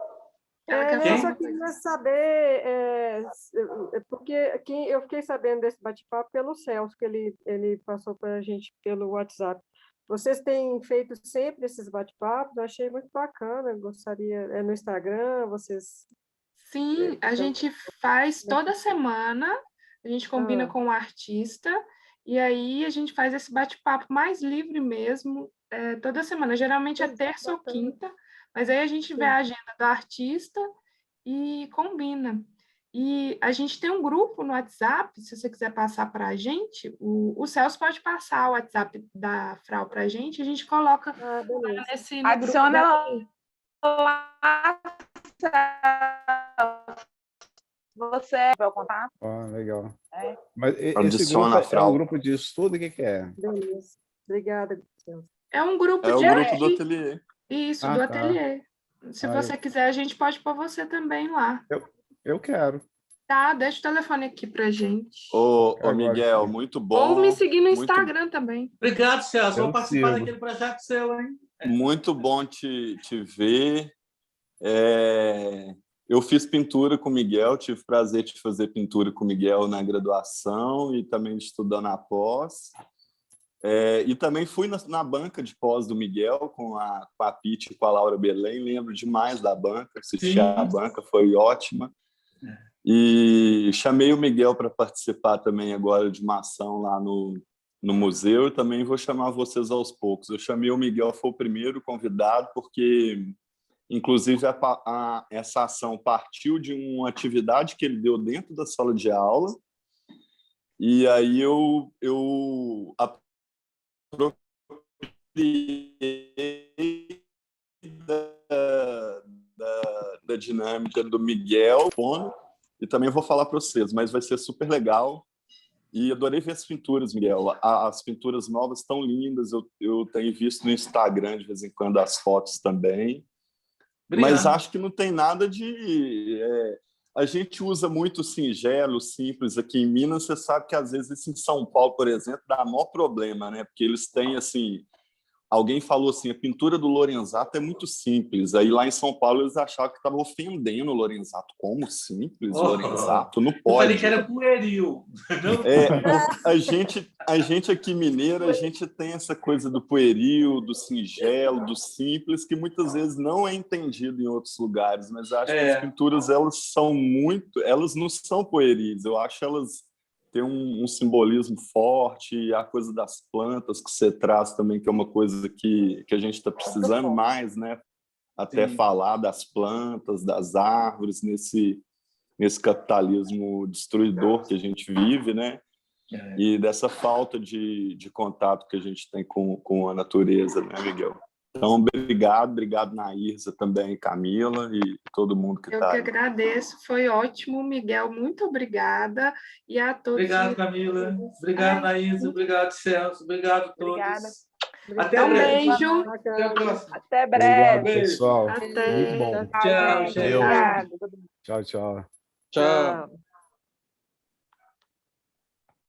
Eu só queria saber, porque eu fiquei sabendo desse bate-papo pelo Celso, que ele passou para a gente pelo WhatsApp. Vocês têm feito sempre esses bate-papos? Eu achei muito bacana, gostaria... no Instagram, vocês... Sim, a gente faz toda semana, a gente combina com o artista, e aí a gente faz esse bate-papo mais livre mesmo, toda semana, geralmente é terça ou quinta, mas aí a gente vê a agenda do artista e combina. E a gente tem um grupo no WhatsApp, se você quiser passar para a gente, o Celso pode passar o WhatsApp da Frau para a gente coloca nesse grupo. Adiciona ela lá. Você vai contar? Legal. Mas esse grupo é um grupo de estudo? O que é? Beleza. Obrigada, Celso. É um grupo o grupo do ateliê. Isso, do ateliê. Se você quiser, a gente pode pôr você também lá. Eu quero. Tá, deixa o telefone aqui pra gente. Ô Miguel, muito bom. Ou me seguir no Instagram também. Obrigado, Celso. Vou participar daquele projeto seu, hein? Muito bom te ver. Eu fiz pintura com o Miguel, tive prazer de fazer pintura com o Miguel na graduação e também estudando na pós. E também fui na banca de pós do Miguel com a Pete e com a Laura Belém. Lembro demais da banca, assisti a banca, foi ótima. E chamei o Miguel para participar também agora de uma ação lá no museu, e também vou chamar vocês aos poucos. Eu chamei o Miguel, foi o primeiro convidado, porque, inclusive, essa ação partiu de uma atividade que ele deu dentro da sala de aula, e aí eu apropriei da dinâmica do Miguel, e também vou falar para vocês, mas vai ser super legal. E adorei ver as pinturas, Miguel. As pinturas novas estão lindas. Eu tenho visto no Instagram, de vez em quando, as fotos também. Obrigado. Mas acho que não tem nada de... a gente usa muito singelo, simples. Aqui em Minas, você sabe que, às vezes, em São Paulo, por exemplo, dá maior problema, né? Porque eles têm, assim... Alguém falou assim, a pintura do Lorenzato é muito simples. Aí lá em São Paulo eles achavam que estava ofendendo o Lorenzato. Como simples? Lorenzato não pode. Eu falei que era pueril. A gente aqui mineiro, a gente tem essa coisa do pueril, do singelo, do simples, que muitas vezes não é entendido em outros lugares. Mas acho que as pinturas, elas não são pueris. Eu acho elas... tem um simbolismo forte, e a coisa das plantas que você traz também, que é uma coisa que a gente está precisando mais, né? Até falar das plantas, das árvores, nesse capitalismo destruidor que a gente vive, né? E dessa falta de contato que a gente tem com a natureza, né, Miguel? Então, obrigado Naírza também, Camila e todo mundo que Eu está que aí. agradeço, foi ótimo, Miguel, muito obrigada, e a todos. Obrigado, Camila. Obrigado, Naísa. Obrigado, Celso. Obrigado a todos. Obrigada. Até Um breve. beijo. Até a próxima. Até Obrigado, breve. Beijo. pessoal. Até. Muito bom. Tchau, Tchau, gente. gente. Obrigada. Tchau, tchau. Tchau.